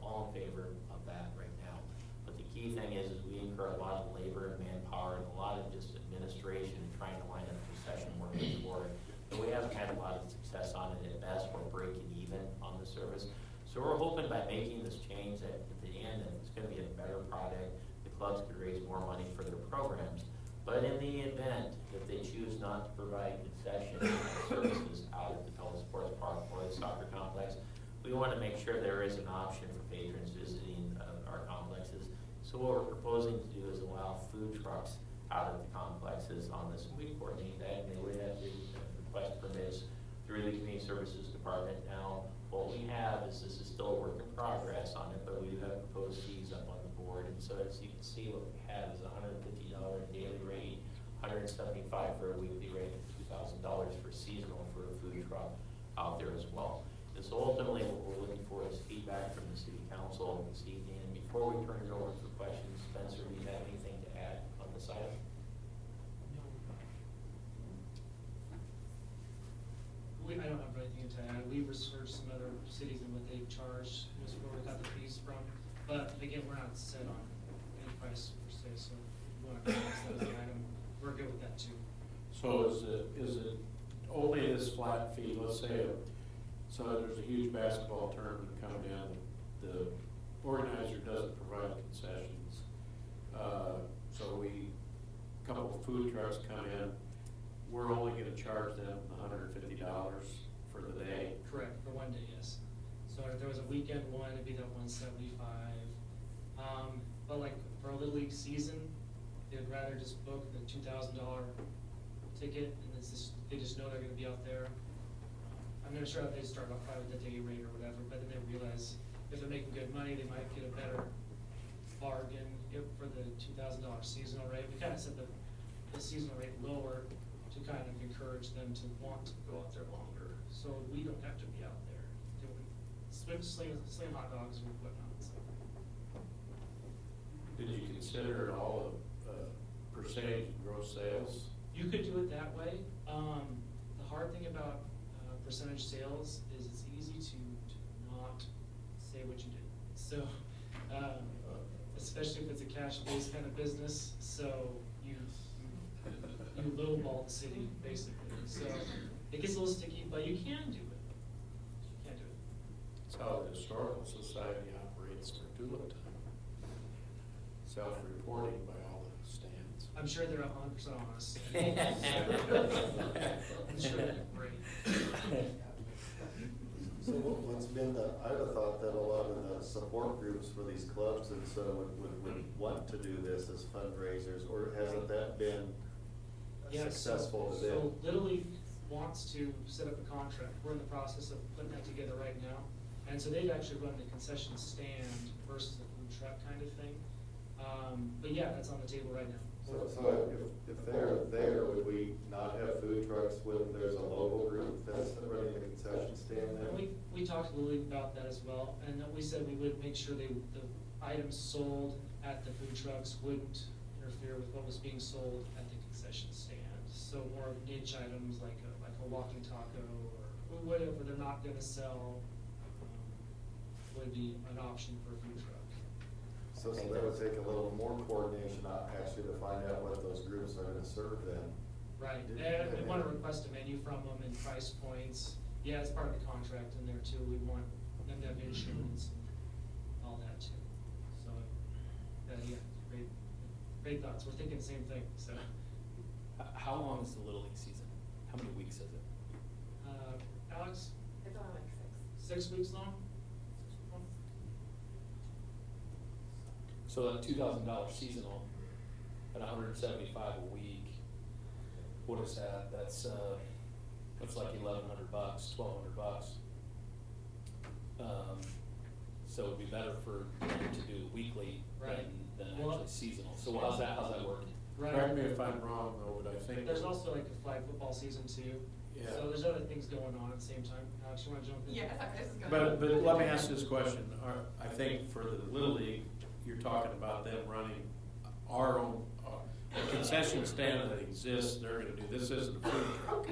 all in favor of that right now. But the key thing is we incur a lot of labor and manpower and a lot of just administration trying to line up concession workers for it. And we haven't had a lot of success on it. At best, we're breaking even on the service. So we're hoping by making this change that at the end that it's going to be a better product. The clubs could raise more money for their programs. But in the event that they choose not to provide concession services out at the Pella Sports Park or the soccer complex, we want to make sure there is an option for patrons visiting our complexes. So what we're proposing to do is allow food trucks out at the complexes on this. We coordinate that, and they would have to through the Community Services Department. Now, what we have is, this is still a work in progress on it, but we do have proposed fees up on the board. And so as you can see, what we have is $150 daily rate, $175 for a weekly rate, and $2,000 for seasonal for a food truck out there as well. And so ultimately, what we're looking for is feedback from the City Council this evening. And before we turn it over for questions, Spencer, do you have anything to add on this item? I don't have anything to add. We researched some other cities and what they've charged, was where we got the fees from. But again, we're not set on any price per se, so if you want to price that as an item, we're good with that too. So is it only this flat fee, let's say, so there's a huge basketball tournament coming in, the organizer doesn't provide concessions. So a couple of food trucks come in, we're only gonna charge them $150 for the day. Correct, for one day, yes. So if there was a weekend one, it'd be that 175. But like for a Little League season, they'd rather just book the $2,000 ticket, and it's just, they just know they're gonna be out there. I'm not sure if they start off probably with the day rate or whatever, but then they realize if they're making good money, they might get a better bargain for the $2,000 seasonal rate. We kind of set the seasonal rate lower to kind of encourage them to want to go out there longer, so we don't have to be out there doing sling hot dogs and whatnot. So. Did you consider at all a percentage of gross sales? You could do it that way. The hard thing about percentage sales is it's easy to not say what you did. So, especially if it's a cash-based kind of business, so you lowball the city, basically. So it gets a little sticky, but you can do it. You can do it. That's how the Historical Society operates their tulip time. Self-reporting by all the stands. I'm sure they're 100% honest. I'm sure they're great. So what's been I'd have thought that a lot of the support groups for these clubs and so would want to do this as fundraisers, or hasn't that been successful to them? So Little League wants to set up a contract. We're in the process of putting that together right now. And so they'd actually run the concession stand versus the food truck kind of thing. But yeah, that's on the table right now. So if they're there, would we not have food trucks when there's a local group that's running the concession stand then? And we talked to Little League about that as well, and then we said we would make sure the items sold at the food trucks wouldn't interfere with what was being sold at the concession stand. So more of niche items like a walking taco or whatever they're not gonna sell would be an option for a food truck. So that would take a little more coordination actually to find out what those groups are gonna serve then. Right, and we want to request a menu from them and price points. Yeah, it's part of the contract in there too. We want them to have insurance and all that too. So, yeah, great thoughts. We're thinking the same thing, so. How long is the Little League season? How many weeks is it? Alex, It's only like 6. 6 weeks long? So that $2,000 seasonal at $175 a week, what is that? That's like $1,100, $1,200. So it'd be better for them to do weekly Right. than Well, actually seasonal. So how's that working? Right. Correct me if I'm wrong though, but I think. There's also like a flag football season too. Yeah. So there's other things going on at the same time. Alex, you want to jump in? Yeah, I thought this was gonna. But let me ask this question. I think for the Little League, you're talking about them running our own, a concession stand that exists, they're gonna do, this isn't a food truck.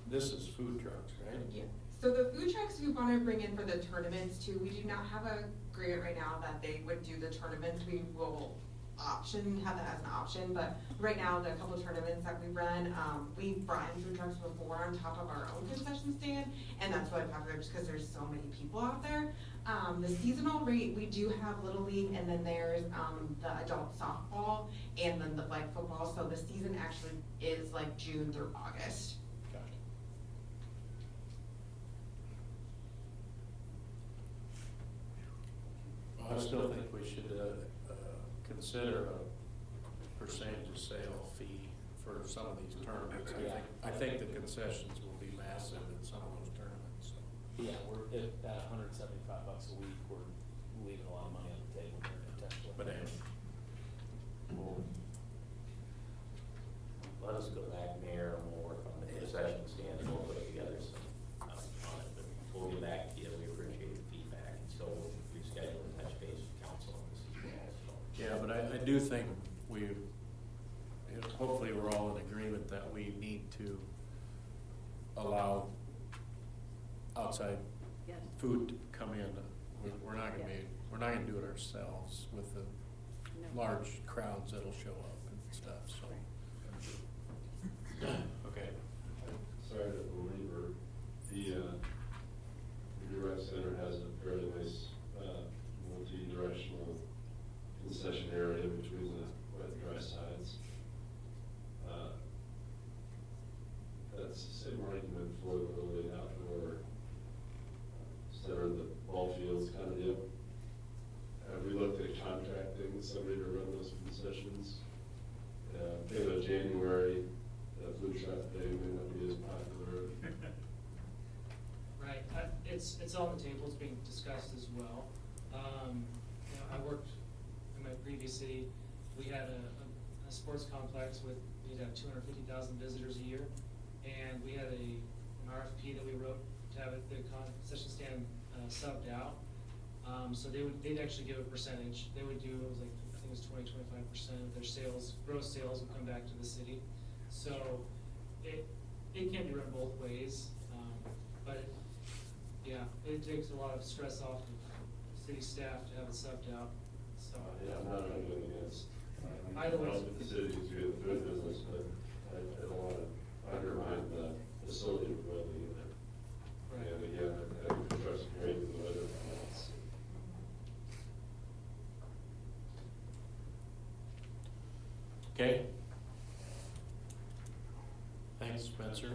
This is food trucks, right? Yeah. So the food trucks we want to bring in for the tournaments too, we do not have a agreement right now that they would do the tournaments. We will have that as an option, but right now, the couple of tournaments that we run, we've brought in food trucks before on top of our own concession stand, and that's really popular just because there's so many people out there. The seasonal rate, we do have Little League, and then there's the adult softball, and then the flag football, so the season actually is like June through August. Gotcha. I still think we should consider a percentage of sale fee for some of these tournaments. I think the concessions will be massive in some of those tournaments, so. Yeah, we're, at $175 a week, we're leaving a lot of money on the table there potentially. But Let us go back, Mayor, and we'll work on the concession stand, and we'll put together some, on it, but we'll get back to you, we appreciate the feedback, and so we'll reschedule and touch base with council on this as well, so. yeah, but I do think hopefully we're all in agreement that we need to allow outside Yes. food to come in. We're not gonna do it ourselves with the No. large crowds that'll show up and stuff, so. Okay. Sorry to belabor, the rec center has a fairly nice, multi-directional concession area between the wet and dry sides. That's the same argument for the really outdoor, center of the ball fields kind of deal. We looked at contracting somebody to run those concessions. Think about January, the food truck thing may not be as popular. Right, it's on the table, it's being discussed as well. You know, I worked in my previous city, we had a sports complex with, we'd have 250,000 visitors a year. And we had an RFP that we wrote to have the concession stand subbed out. So they'd actually give a percentage. They would do, it was like, I think it was 25% of their sales, gross sales would come back to the city. So it can be run both ways, but it takes a lot of stress off of city staff to have it subbed out, so. Yeah, I'm not arguing against. Either way. I want the city to do the food business, but I don't want to undermine the facility we're building either. Right. And again, I think the trust great in the weather. Okay. Thanks, Spencer.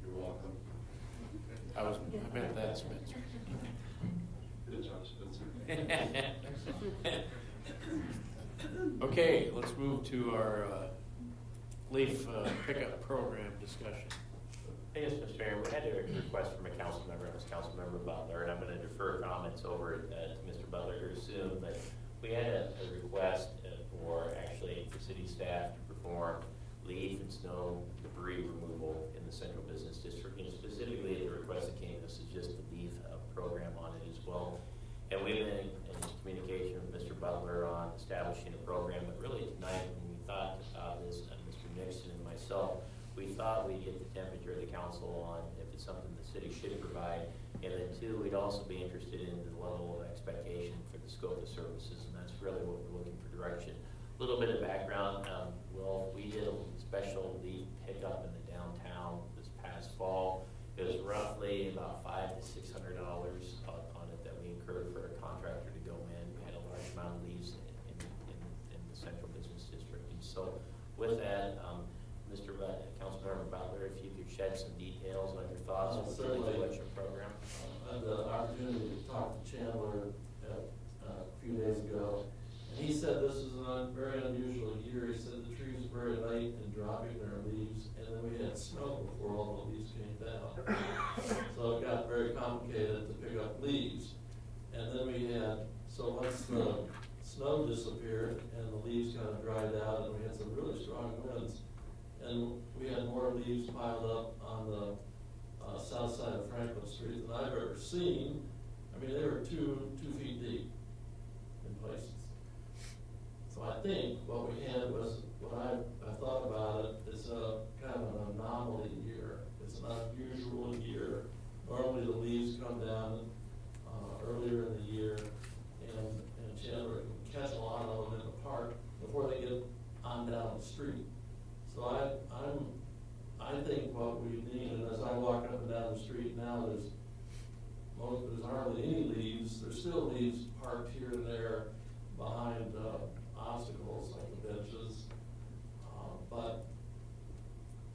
You're welcome. I meant that, Spencer. Good job, Spencer. Okay, let's move to our leaf pickup program discussion. Yes, Mr. Mayor, we had a request from a council member, and it's Councilmember Butler, and I'm gonna defer comments over to Mr. Butler here soon, but we had a request for actually the city staff to perform leaf and snow debris removal in the central business district. And specifically, the request that came to us is just the leaf program on it as well. And we've been in communication with Mr. Butler on establishing a program, but really tonight, when we thought about this, Mr. Nixon and myself, we thought we'd get the temperature of the council on if it's something the city should provide. And then two, we'd also be interested in the level of expectation for the scope of services, and that's really what we're looking for direction. A little bit of background, we did a special leaf pickup in the downtown this past fall. It was roughly about $500 to $600 on it that we incurred for a contractor to go in. We had a large amount of leaves in the central business district. And so with that, Councilmember Butler, if you could shed some details on your thoughts on the leaf collection program. I had the opportunity to talk to Chandler a few days ago, and he said this is a very unusual year. He said the trees were very late in dropping their leaves, and then we had snow before all the leaves came down. So it got very complicated to pick up leaves. And then we had, so once the snow disappeared and the leaves kind of dried out, and we had some really strong winds, and we had more leaves piled up on the south side of Franklin Street than I've ever seen. I mean, they were two feet deep in places. So I think what we had was, what I thought about it, is a kind of an anomaly year. It's an unusual year. Normally the leaves come down earlier in the year, and Chandler can catch a lot of them in the park before they get on down the street. So I think what we need, and as I walk up and down the street now, there's hardly any leaves. There's still leaves parked here and there behind obstacles like the benches. But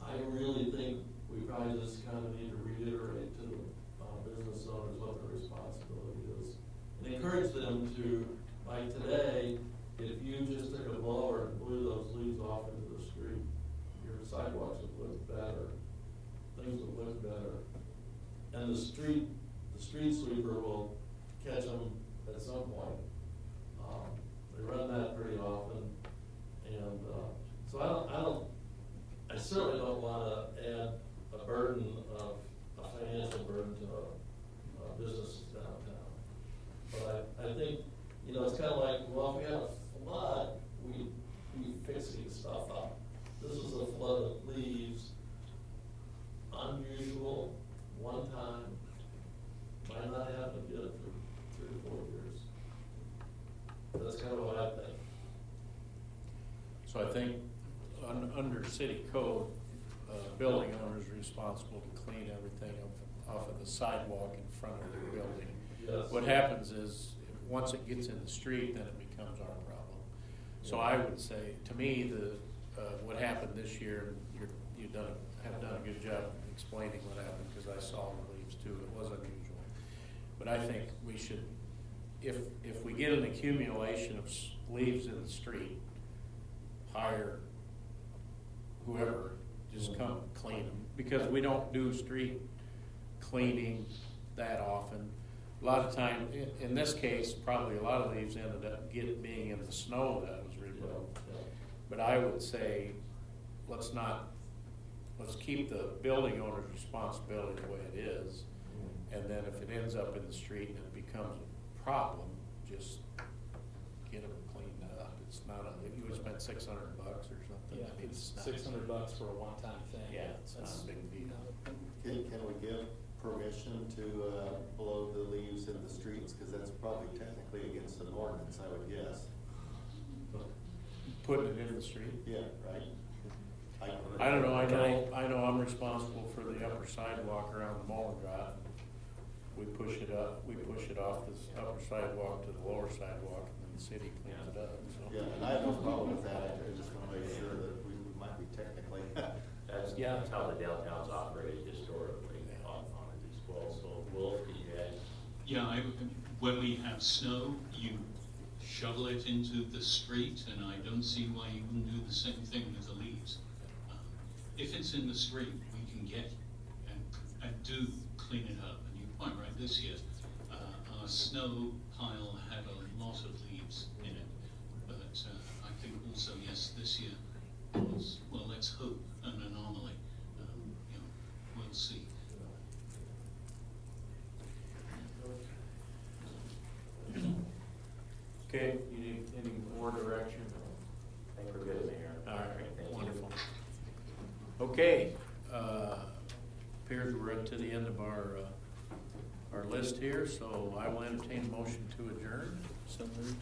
I really think we probably just kind of need to reiterate to the business owners what their responsibility is. And encourage them to, like today, if you just took a blower and blew those leaves off into the street, your sidewalks would look better. and the street sweeper will catch them at some point. They run that pretty often, and, so I certainly don't wanna add a burden a financial burden to businesses downtown. But I think, you know, it's kinda like, well, if we have a flood, we fixing stuff up. This is a flood of leaves, unusual, one time, might not happen again for 3 or 4 years. That's kind of what I think. So I think under city code, building owner is responsible to clean everything off of the sidewalk in front of their building. Yes. What happens is, once it gets in the street, then it becomes our problem. So I would say, to me, what happened this year, you've have done a good job of explaining what happened, because I saw the leaves too, it was unusual. But I think we should, if we get an accumulation of leaves in the street, hire whoever, just come clean them, because we don't do street cleaning that often. A lot of time, in this case, probably a lot of leaves ended up being in the snow that was removed. But I would say, let's keep the building owner's responsibility the way it is. And then if it ends up in the street and it becomes a problem, just get them cleaned up. It's not you would spend $600 or something. Yeah, I mean, it's not- $600 for a one-time thing. Yeah, it's not a big deal. Can we give permission to blow the leaves in the streets? Because that's probably technically against an ordinance, I would guess. Putting it in the street? Yeah, right? I don't know, I know I'm responsible for the upper sidewalk around the Mullengrot. We push it off this upper sidewalk to the lower sidewalk, and then the city cleans it up, so. Yeah, and I have no problem with that. I just want to make sure that we might be technically. That's how the downtown's operated historically on it as well. So Wolf, do you add? Yeah, when we have snow, you shovel it into the street, and I don't see why you wouldn't do the same thing with the leaves. If it's in the street, we can get and do clean it up. And you're quite right, this year, our snow pile had a lot of leaves in it. But I think also, yes, this year was, well, let's hope, an anomaly. We'll see. Okay, you need any more direction? I think we're good, Mayor. All right, Thank you. wonderful. Okay, appears we're up to the end of our list here, so I will entertain a motion to adjourn. So moved.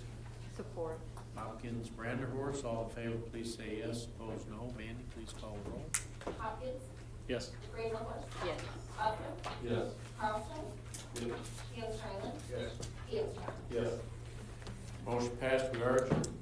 Support. Hopkins, Branderhorst, all in favor, please say yes. Opposed, no. Mandy, please call the roll. Hopkins, Yes. Branderhorst, Yes. Buckner, Yes. Carlson, Yes. Hill-Stryland, Yes. Hill-Stryland. Yes. Motion passed, we are adjourned.